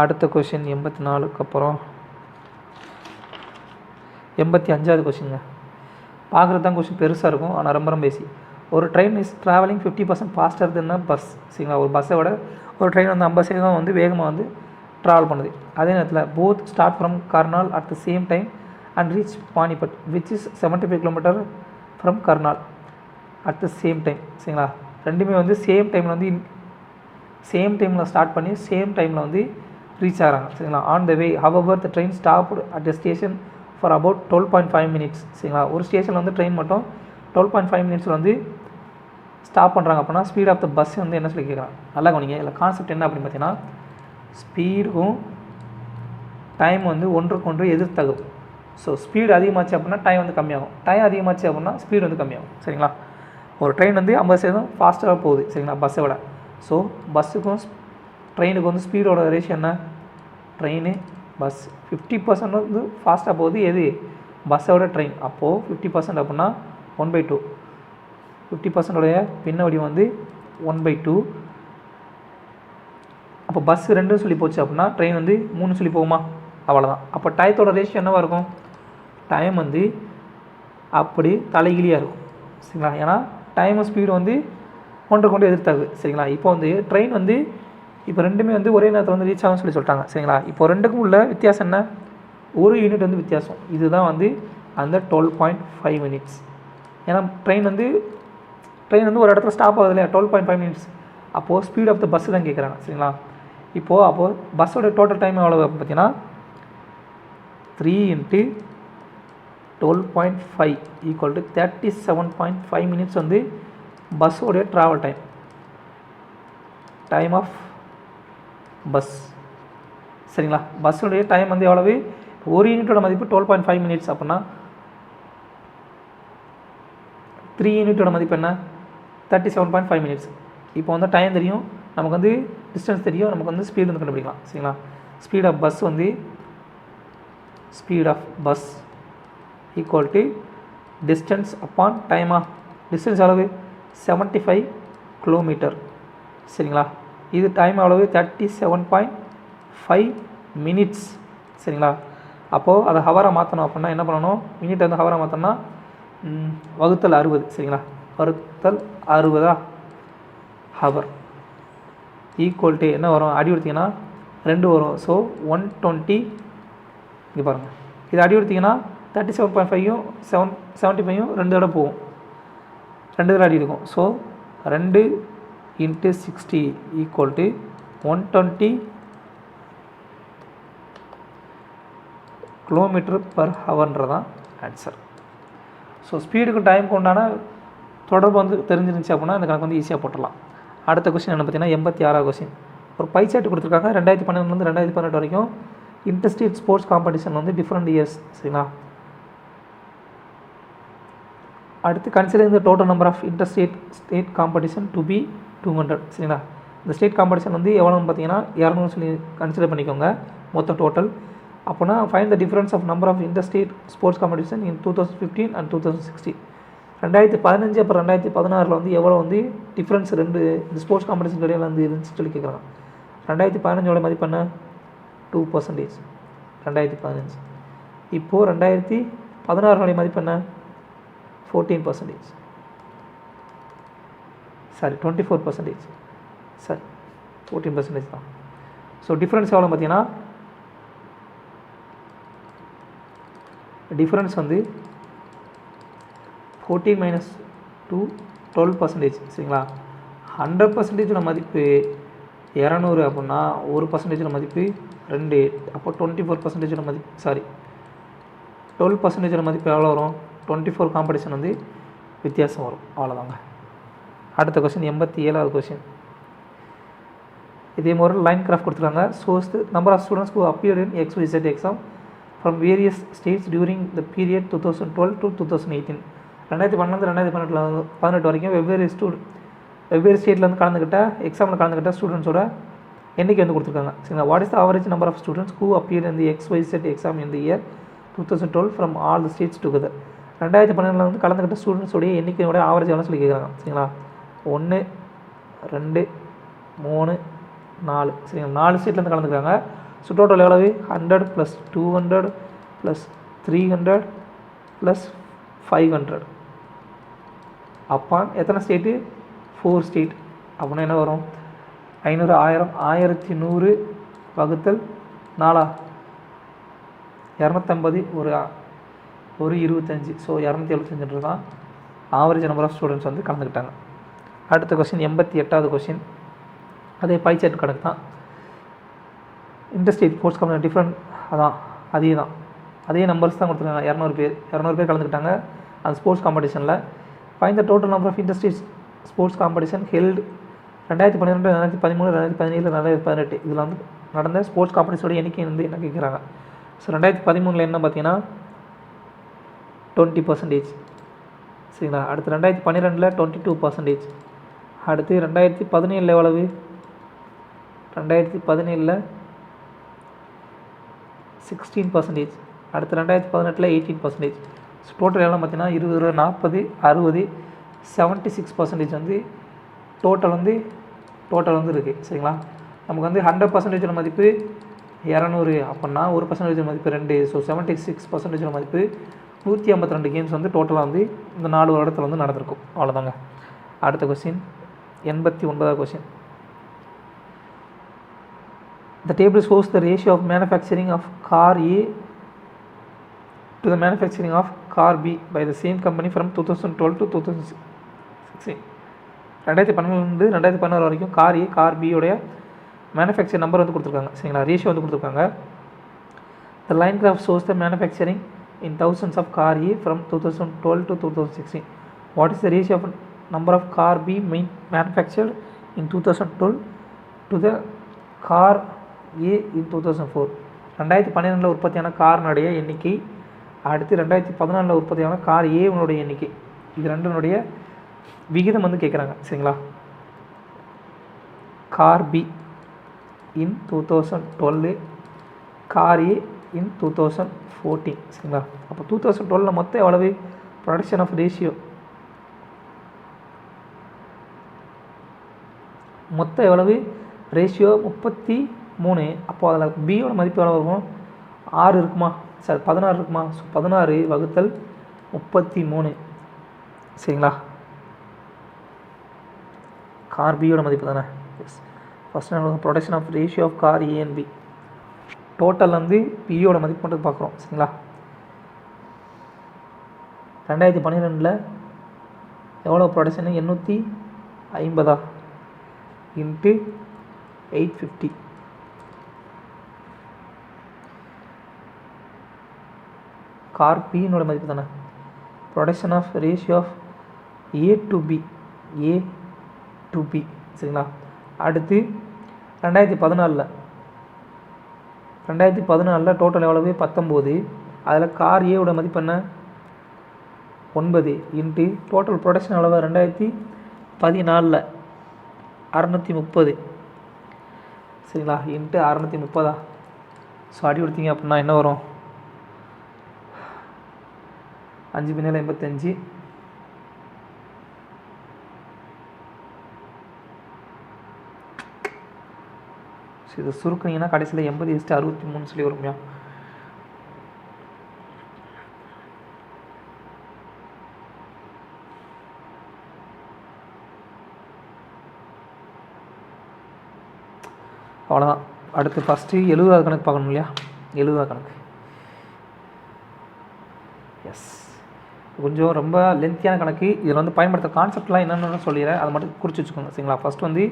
அடுத்த கொஷின் 84க்கு அப்புறம் 85வது கொஷினுங்க. பார்க்குறது தான் கொஷின் பெருசாக இருக்கும், ஆனால் ரொம்ப ஈஸி. ஒரு train is traveling 50% faster then bus. சரிங்களா, ஒரு பஸ்ஸை விட ஒரு ட்ரெயின் வந்து 50% வந்து வேகமாக வந்து ட்ராவல் பண்ணுது. அதே நேரத்தில் both start from Karnal at the same time and reach Panipat which is 75 kilometre from Karnal at the same time. சரிங்களா, ரெண்டுமே வந்து சேம் டைமில் ஸ்டார்ட் பண்ணி சேம் டைமில் வந்து ரீச் ஆகிறாங்க. சரிங்களா, on the way however the train stopped at the station for about 12.5 minutes. சரிங்களா, ஒரு ஸ்டேஷனில் வந்து ட்ரெயின் மட்டும் 12.5 மினிட்ஸில் வந்து ஸ்டாப் பண்ணுறாங்க அப்படின்னா ஸ்பீட் ஆஃப் த பஸ் வந்து என்ன சொல்லி கேட்குறாங்க. நல்லா கவனிங்க. இல்லை கான்செப்ட் என்ன அப்படின்னு பார்த்தீங்கன்னா ஸ்பீடும் டைம் வந்து ஒன்றுக்கொன்று எதிர்த்தகும். ஸோ ஸ்பீடு அதிகமாச்சு அப்படின்னா டைம் வந்து கம்மியாகும், டைம் அதிகமாச்சு அப்படின்னா ஸ்பீடு வந்து கம்மியாகும். சரிங்களா, ஒரு ட்ரெயின் வந்து 50% ஃபாஸ்ட்டாக போகுது. சரிங்களா, பஸ்ஸை விட. ஸோ பஸ்ஸுக்கும் ட்ரெயினுக்கு வந்து ஸ்பீடோட ரேஷியோ என்ன? ட்ரெயின் பஸ் 50% வந்து ஃபாஸ்ட்டாக போகுது எது? பஸ்ஸை விட ட்ரெயின். அப்போது 50% அப்படின்னா 1/2. 50%உடைய பின்ன வடிவம் வந்து 1/2. அப்போ பஸ் 2 சொல்லி போச்சு அப்படின்னா ட்ரெயின் வந்து 3 சொல்லி போகுமா? அவ்வளோதான். அப்போ டயத்தோட ரேஷியோ என்னவாக இருக்கும்? டைம் வந்து அப்படி தலைகீழியாக இருக்கும். சரிங்களா, ஏன்னா டைமும் ஸ்பீடு வந்து ஒன்றுக்கொண்டு எதிர்த்தாகுது. சரிங்களா, இப்போ வந்து ட்ரெயின் வந்து இப்போ ரெண்டுமே வந்து ஒரே நேரத்தில் வந்து ரீச் ஆகும்னு சொல்லி சொல்லிட்டாங்க. சரிங்களா, இப்போ ரெண்டுக்கும் உள்ள வித்தியாசம் என்ன? ஒரு யூனிட் வந்து வித்தியாசம். இதுதான் வந்து அந்த 12.5 மினிட்ஸ். ஏன்னா ட்ரெயின் வந்து ஒரு இடத்துல ஸ்டாப் ஆகுது இல்லையா? 12.5 மினிட்ஸ். அப்போது ஸ்பீட் ஆஃப் த பஸ்ஸு தான் கேட்குறாங்க. சரிங்களா, அப்போது பஸ்ஸோட டோட்டல் டைம் எவ்வளோ பார்த்தீங்கன்னா 3 × 12.5 ஈக்குவல் டு 37.5 மினிட்ஸ் வந்து பஸ்ஸோடைய ட்ராவல் டைம் ஆஃப் பஸ். சரிங்களா, பஸ்ஸுடைய டைம் வந்து எவ்வளவு? ஒரு யூனிட்டோட மதிப்பு 12.5 மினிட்ஸ் அப்படின்னா 3 யூனிட்டோட மதிப்பு என்ன? 37.5 மினிட்ஸ். இப்போ வந்து டைம் தெரியும், நமக்கு வந்து டிஸ்டன்ஸ் தெரியும், நமக்கு வந்து ஸ்பீடு வந்து கண்டுபிடிக்கலாம். சரிங்களா, ஸ்பீட் ஆஃப் பஸ் வந்து equal to distance upon time. Distance எவ்வளவு? 75 கிலோமீட்டர். சரிங்களா, இது டைம் எவ்வளவு? 37.5 மினிட்ஸ். சரிங்களா, அப்போது அதை ஹவராக மாற்றணும் அப்படின்னா என்ன பண்ணணும்? மினிட் வந்து ஹவராக மாற்றோம்னா வகுத்தல் 60. சரிங்களா, வகுத்தல் 60 ஹவர் ஈக்குவல் டு என்ன வரும்? அடி எடுத்திங்கன்னா 2 வரும். ஸோ 120. இங்கே பாருங்கள், இது அடி எடுத்திங்கன்னா 37.5யும் 75யும் 2 தடவை போகும், 2 தடவை அடி இருக்கும். ஸோ 2 × 60 ஈக்குவல் டு 120 km/hதான் ஆன்சர். ஸோ ஸ்பீடுக்கு டைமுக்கு உண்டான தொடர்பு வந்து தெரிஞ்சிருந்துச்சு அப்படின்னா இந்த கணக்கு வந்து ஈஸியாக போட்டுடலாம். அடுத்த கொஸ்டின் என்ன பார்த்தீங்கன்னா 86 கொஸ்டின். ஒரு பை சார்ட் கொடுத்துருக்காங்க. 2012 2018 வரைக்கும் இன்டர்ஸ்டேட் ஸ்போர்ட்ஸ் காம்படிஷன் வந்து டிஃப்ரெண்ட் இயர்ஸ். சரிங்களா. அடுத்து consider the total number of state competition to be 200. சரிங்களா. இந்த ஸ்டேட் காம்படிஷன் வந்து எவ்வளோன்னு பார்த்தீங்கன்னா 200 சொல்லி கன்சிடர் பண்ணிக்கோங்க மொத்த டோட்டல். அப்போனா find the difference of number of interstate sports competition in 2015 and 2016. 2015 அப்புறம் 2016 வந்து எவ்வளோ வந்து டிஃப்ரென்ஸ் ரெண்டு இந்த ஸ்போர்ட்ஸ் காம்படிஷன் இடையில வந்து இருந்துச்சு சொல்லி கேட்குறாங்க. 2015 மதிப்பு என்ன 2%. 2015 இப்போது 2016 மதிப்பு என்ன 14%. சாரி 24%. சரி 14% தான். ஸோ டிஃப்ரென்ஸ் எவ்வளோ பார்த்தீங்கன்னா டிஃப்ரென்ஸ் வந்து 14 - 2 12%. சரிங்களா. 100% மதிப்பு 200 அப்படின்னா 1% மதிப்பு 2. அப்போ 24% மதிப்பு சாரி 12% மதிப்பு எவ்வளோ வரும் 24 காம்படிஷன் வந்து வித்தியாசம் வரும். அவ்வளோதாங்க. அடுத்த கொஸ்டின் 87வது கொஸ்டின். இதே மாதிரி லைன் கிராஃப்ட் கொடுத்துருக்காங்க. Shows the number of students who appeared in XYZ exam from various states during the period 2012 to 2018. 2012 2018 வரைக்கும் வெவ்வேறு ஸ்டேட்லேருந்து கலந்துக்கிட்ட எக்ஸாமில் கலந்துக்கிட்ட ஸ்டூடெண்ட்ஸோட எண்ணிக்கை வந்து கொடுத்துருக்காங்க. சரிங்களா. What is the average number of students who appeared in the XYZ exam in the year 2012 from all the states together. 2012 வந்து கலந்துக்கிட்ட ஸ்டூடெண்ட்ஸோடைய எண்ணிக்கையோட average எவ்வளோ சொல்லி கேட்குறாங்க. சரிங்களா. 1 2 3 4. சரிங்களா. 4 ஸ்டேட்லேருந்து கலந்துக்கிறாங்க. ஸோ டோட்டல் எவ்வளவு 100 + 200 + 300 + 500 அப்பான் எத்தனை ஸ்டேட்டு 4 ஸ்டேட். அப்படின்னா என்ன வரும் 500 1000 1100 வகுத்தல் 4 250 ஒரு 25. ஸோ 275 தான் ஆவரேஜ் நம்பர் ஆஃப் ஸ்டூடெண்ட்ஸ் வந்து கலந்துக்கிட்டாங்க. அடுத்த கொஸ்டின் 88வது கொஸ்டின். அதே பை சார்ட் கணக்கு தான். இன்டர்ஸ்டேட் ஸ்போர்ட்ஸ் காம்படிஷன் டிஃப்ரெண்ட் அதே நம்பர்ஸ் தான் கொடுத்துருக்காங்க. 200 பேர் கலந்துக்கிட்டாங்க அந்த ஸ்போர்ட்ஸ் காம்படிஷனில். Find the total number of interstate sports competition held 2012 2013 2017 2018 இதில் வந்து நடந்த ஸ்போர்ட்ஸ் காம்படிஷனோட எண்ணிக்கை வந்து என்ன கேட்குறாங்க. ஸோ 2013 என்ன பார்த்தீங்கன்னா 20%. சரிங்களா. அடுத்து 2012 22%. அடுத்து 2017 எவ்வளவு 2017 16%. அடுத்து 2018 18%. ஸோ டோட்டல் எவ்வளோ பார்த்தீங்கன்னா 20 40 60 76% வந்து டோட்டல் வந்து இருக்குது. சரிங்களா. நமக்கு வந்து 100% மதிப்பு 200 அப்படின்னா 1% மதிப்பு 2. ஸோ 76% மதிப்பு 152 கேம்ஸ் வந்து டோட்டலாக வந்து இந்த 4 வருடத்தில் வந்து நடந்திருக்கும். அவ்வளோதாங்க. அடுத்த கொஸ்டின் 89வது question. The table shows the ratio of manufacturing of car A to the manufacturing of car B by the same company from 2012 to 2016. 2012 2016 வரைக்கும் கார் ஏ கார் பியோடைய மேனுஃபேக்சர் நம்பர் வந்து கொடுத்துருக்காங்க. சரிங்களா. ரேஷியோ வந்து கொடுத்துருக்காங்க. The line graph shows the manufacturing in thousands of car A from 2012 to 2016. What is the ratio of number of car B manufactured in 2012 to the car A in 2004? 2012 உற்பத்தியான காரினுடைய எண்ணிக்கை அடுத்து 2014 உற்பத்தியான car ஏனுடைய எண்ணிக்கை இது ரெண்டுனுடைய விகிதம் வந்து கேட்குறாங்க. சரிங்களா. கார் பி இன் 2012 கார் ஏ இன் 2014. சரிங்களா. அப்போ 2012 மொத்தம் எவ்வளவு ப்ரொடக்ஷன் ஆஃப் ரேஷியோ மொத்தம் எவ்வளவு ரேஷியோ 33. அப்போது அதில் பியோட மதிப்பு எவ்வளோ இருக்கும் 6 இருக்குமா சார் 16 இருக்குமா. ஸோ 16 வகுத்தல் 33. சரிங்களா. கார் பியோட மதிப்பு தானே. எஸ். ஃபஸ்ட் நம்ம production of ratio of car A and B total வந்து பியோட மதிப்பு மட்டும் பார்க்குறோம். சரிங்களா. 2012 எவ்வளோ ப்ரொடக்ஷனு 850 இன்ட்டு 850. கார் பின்னோட மதிப்பு தானே. Production of ratio of A to B சரிங்களா. அடுத்து 2014 டோட்டல் எவ்வளவு 19. அதில் கார் ஏவோட மதிப்பு என்ன 9 இன்ட்டு டோட்டல் ப்ரொடக்ஷன் எவ்வளவு 2014 630 சரிங்களா இன்ட்டு 630. ஸோ அடி கொடுத்தீங்க அப்படின்னா என்ன வரும் 5 பின்னில் 85. ஸோ இதை சுருக்குனீங்கன்னா கடைசியில் 80:63 சொல்லி வரும்யா. அவ்வளோதான். அடுத்து ஃபஸ்ட்டு 70வது கணக்கு பார்க்கணும் இல்லையா. 70வது கணக்கு எஸ் கொஞ்சம் ரொம்ப லென்த்தியான கணக்கு. இதில் வந்து பயன்படுத்த கான்செப்ட்லாம் என்னென்னு சொல்லிடுறேன், அதை மட்டும் குறித்து வச்சுக்கோங்க சரிங்களா. ஃபஸ்ட் வந்து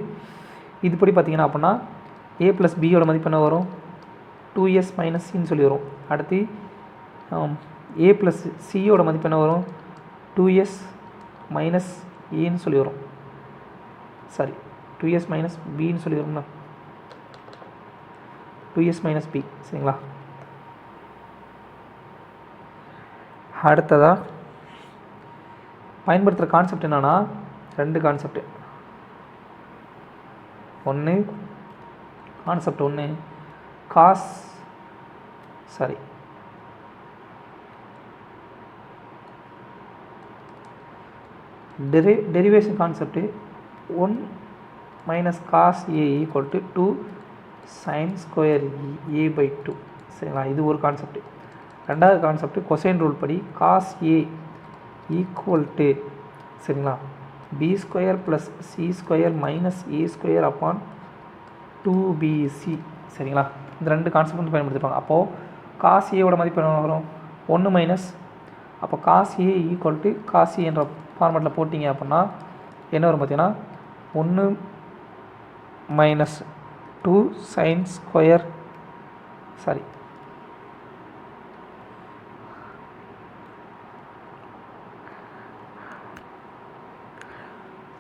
இதுபடி பார்த்தீங்கன்னா அப்படின்னா A + Bயோட மதிப்பு என்ன வரும் 2S - Cன்னு சொல்லி வரும். அடுத்து A + Cயோட மதிப்பு என்ன வரும் 2S - Aன்னு சொல்லி வரும். சாரி 2S - Bன்னு சொல்லி வரும்னா 2S - B சரிங்களா. அடுத்ததாக பயன்படுத்துகிற கான்செப்ட் என்னென்னா 2 concept. Concept 1 derivation concept 1 - cos A = 2 sin square A/2 சரிங்களா. இது ஒரு கான்செப்ட். ரெண்டாவது கான்செப்ட் கொசைன் ரூல் படி cos A = சரிங்களா B² + C² - A² / 2BC சரிங்களா. இந்த 2 கான்செப்ட் வந்து பயன்படுத்திப்பாங்க. அப்போது cos Aவோட மதிப்பு என்ன வரும் 1 - அப்போ cos A = cos A என்ற ஃபார்மேட்டில் போட்டிங்க அப்படின்னா என்ன வரும் பார்த்தீங்கன்னா 1 - 2 sin square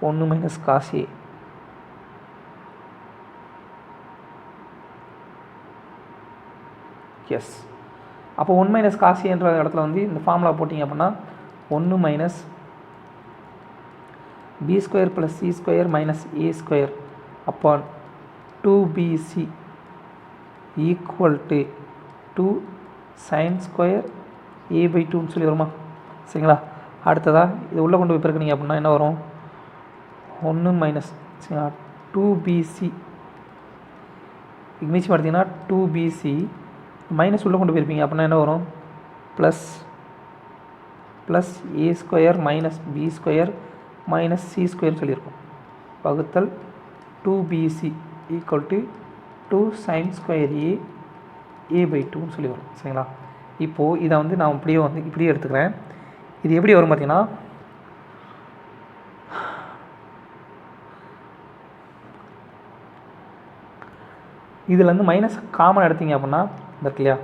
1 - cos A S. அப்போ 1 - cos A என்ற இடத்துல வந்து இந்த ஃபார்முலா போட்டிங்க அப்படின்னா 1 - B² + C² - A² upon 2BC = 2 sin square A/2ன்னு சொல்லி வருமா சரிங்களா. அடுத்ததாக இது உள்ளே கொண்டு போய் பெருக்கினீங்க அப்படின்னா என்ன வரும் 1 - 2BC மிச்சம் பார்த்தீங்கன்னா 2BC மைனஸ் உள்ளே கொண்டு போயிருப்பீங்க அப்படின்னா என்ன வரும் ப்ளஸ் A² - B² - C² சொல்லியிருக்கோம் வகுத்தல் 2BC = 2 sin square A/2ன்னு சொல்லி வரும் சரிங்களா. இப்போது இதை வந்து நான் இப்படியே எடுத்துக்கிறேன். இது எப்படி வரும் பார்த்தீங்கன்னா இதில் வந்து மைனஸ் காமன் எடுத்தீங்க அப்படின்னா இந்த இல்லையா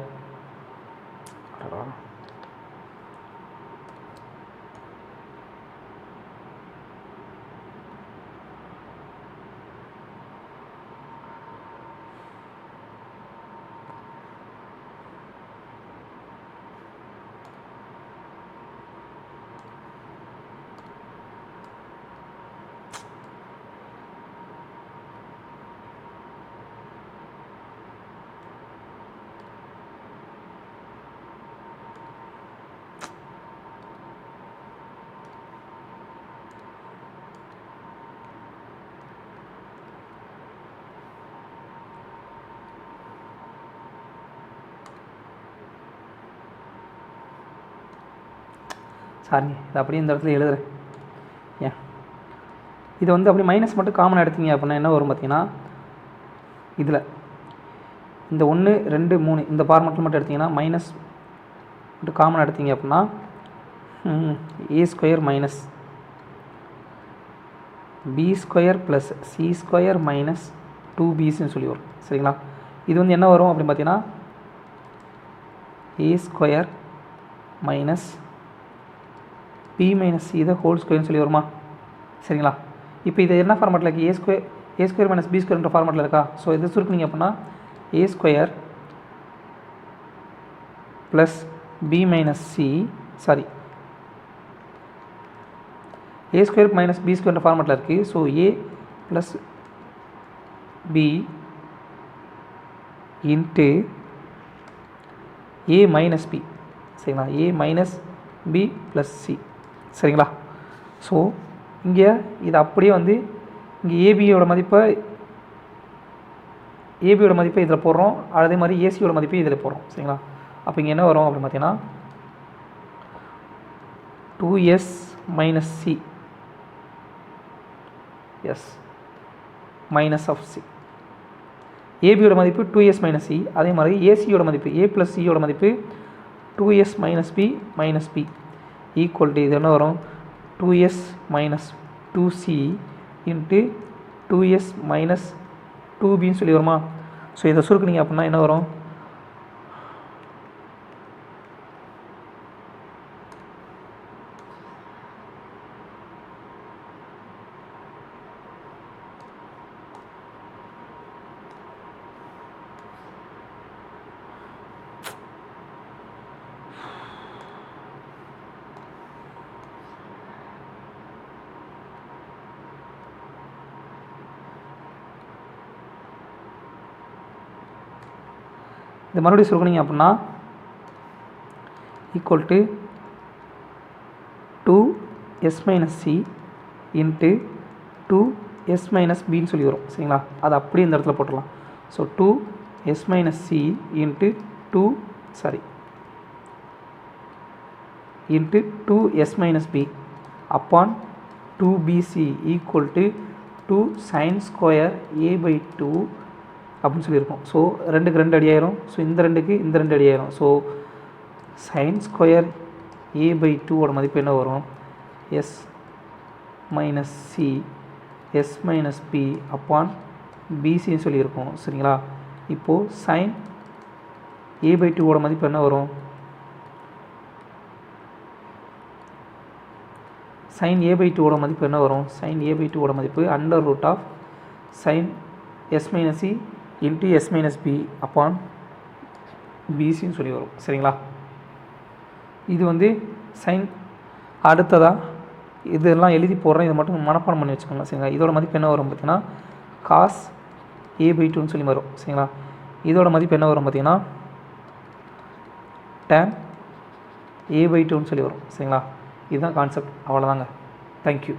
சாரிங்க இது அப்படியே இந்த இடத்துல எழுதுறேன். ஏன் இது வந்து அப்படி மைனஸ் மட்டும் காமன் எடுத்தீங்க அப்படின்னா என்ன வரும் பார்த்தீங்கன்னா இதில் இந்த 1 2 3 இந்த ஃபார்மெட்டில் மட்டும் எடுத்திங்கன்னா மைனஸ் மட்டும் காமன் எடுத்தீங்க அப்படின்னா A² - B² + C² - 2bcன்னு சொல்லி வரும். சரிங்களா? இது வந்து என்ன வரும் அப்படின்னு பார்த்தீங்கன்னா a square minus b minus c the whole ஸ்கொயர்னு சொல்லி வருமா? சரிங்களா? இப்போ இது என்ன ஃபார்மேட்டில் இருக்குது? a ஸ்கொயர் மைனஸ் b ஸ்கொயர்ன்ற ஃபார்மேட்டில் இருக்கா? ஸோ இது சுருக்குனீங்க அப்படின்னா a square plus b minus c sorry a square minus b ஸ்கொயர்ன்ற ஃபார்மேட்டில் இருக்குது. So a plus b into a minus b. சரிங்களா? a minus b plus c. சரிங்களா? ஸோ இங்கே இது அப்படியே வந்து இங்கே ஏபியோட மதிப்பை இதில் போடுறோம், அதே மாதிரி ஏசியோட மதிப்பை இதில் போடுறோம். சரிங்களா? அப்போ இங்கே என்ன வரும் அப்படின்னு பார்த்தீங்கன்னா 2s minus c s minus of c. ஏபியோட மதிப்பு 2s மைனஸ் சி, அதே மாதிரி ஏசியோட மதிப்பு a ப்ளஸ் சியோட மதிப்பு 2s minus b minus b equal to இது என்ன வரும் 2s minus 2c into 2s minus 2bன்னு சொல்லி வருமா? ஸோ இதை சுருக்குனீங்க அப்படின்னா என்ன வரும்? இது மறுபடியும் சுருக்குனீங்க அப்படின்னா equal to 2s minus c into 2s minus பின்னு சொல்லி வரும். சரிங்களா? அது அப்படியே இந்த இடத்துல போட்டுடலாம். ஸோ 2s minus c into 2s minus b upon 2bc equal to 2 sine square a/2 அப்படின்னு சொல்லியிருக்கோம். ஸோ 2க்கு 2 அடி ஆயிரும். ஸோ இந்த 2க்கு இந்த 2 அடி ஆயிரும். ஸோ சைன் ஸ்கொயர் a/2 மதிப்பு என்ன வரும்? S minus c s minus b upon பிசின்னு சொல்லியிருக்கோம். சரிங்களா? இப்போது சைன் a/2 மதிப்பு என்ன வரும்? சைன் a/2 மதிப்பு என்ன வரும்? சைன் a/2 மதிப்பு under root of sine s minus c into s minus b upon பிசின்னு சொல்லி வரும். சரிங்களா? இது வந்து சைன் அடுத்ததாக இதெல்லாம் எழுதி போடுறேன், இதை மட்டும் மனப்பாடம் பண்ணி வச்சுக்கோங்க. சரிங்களா? இதோட மதிப்பு என்ன வரும் பார்த்தீங்கன்னா காஸ் a/2ன்னு சொல்லி வரும். சரிங்களா? இதோட மதிப்பு என்ன வரும் பார்த்தீங்கன்னா tan a/2ன்னு சொல்லி வரும். சரிங்களா? இதுதான் கான்செப்ட். அவ்வளோதாங்க. தேங்க்யூ.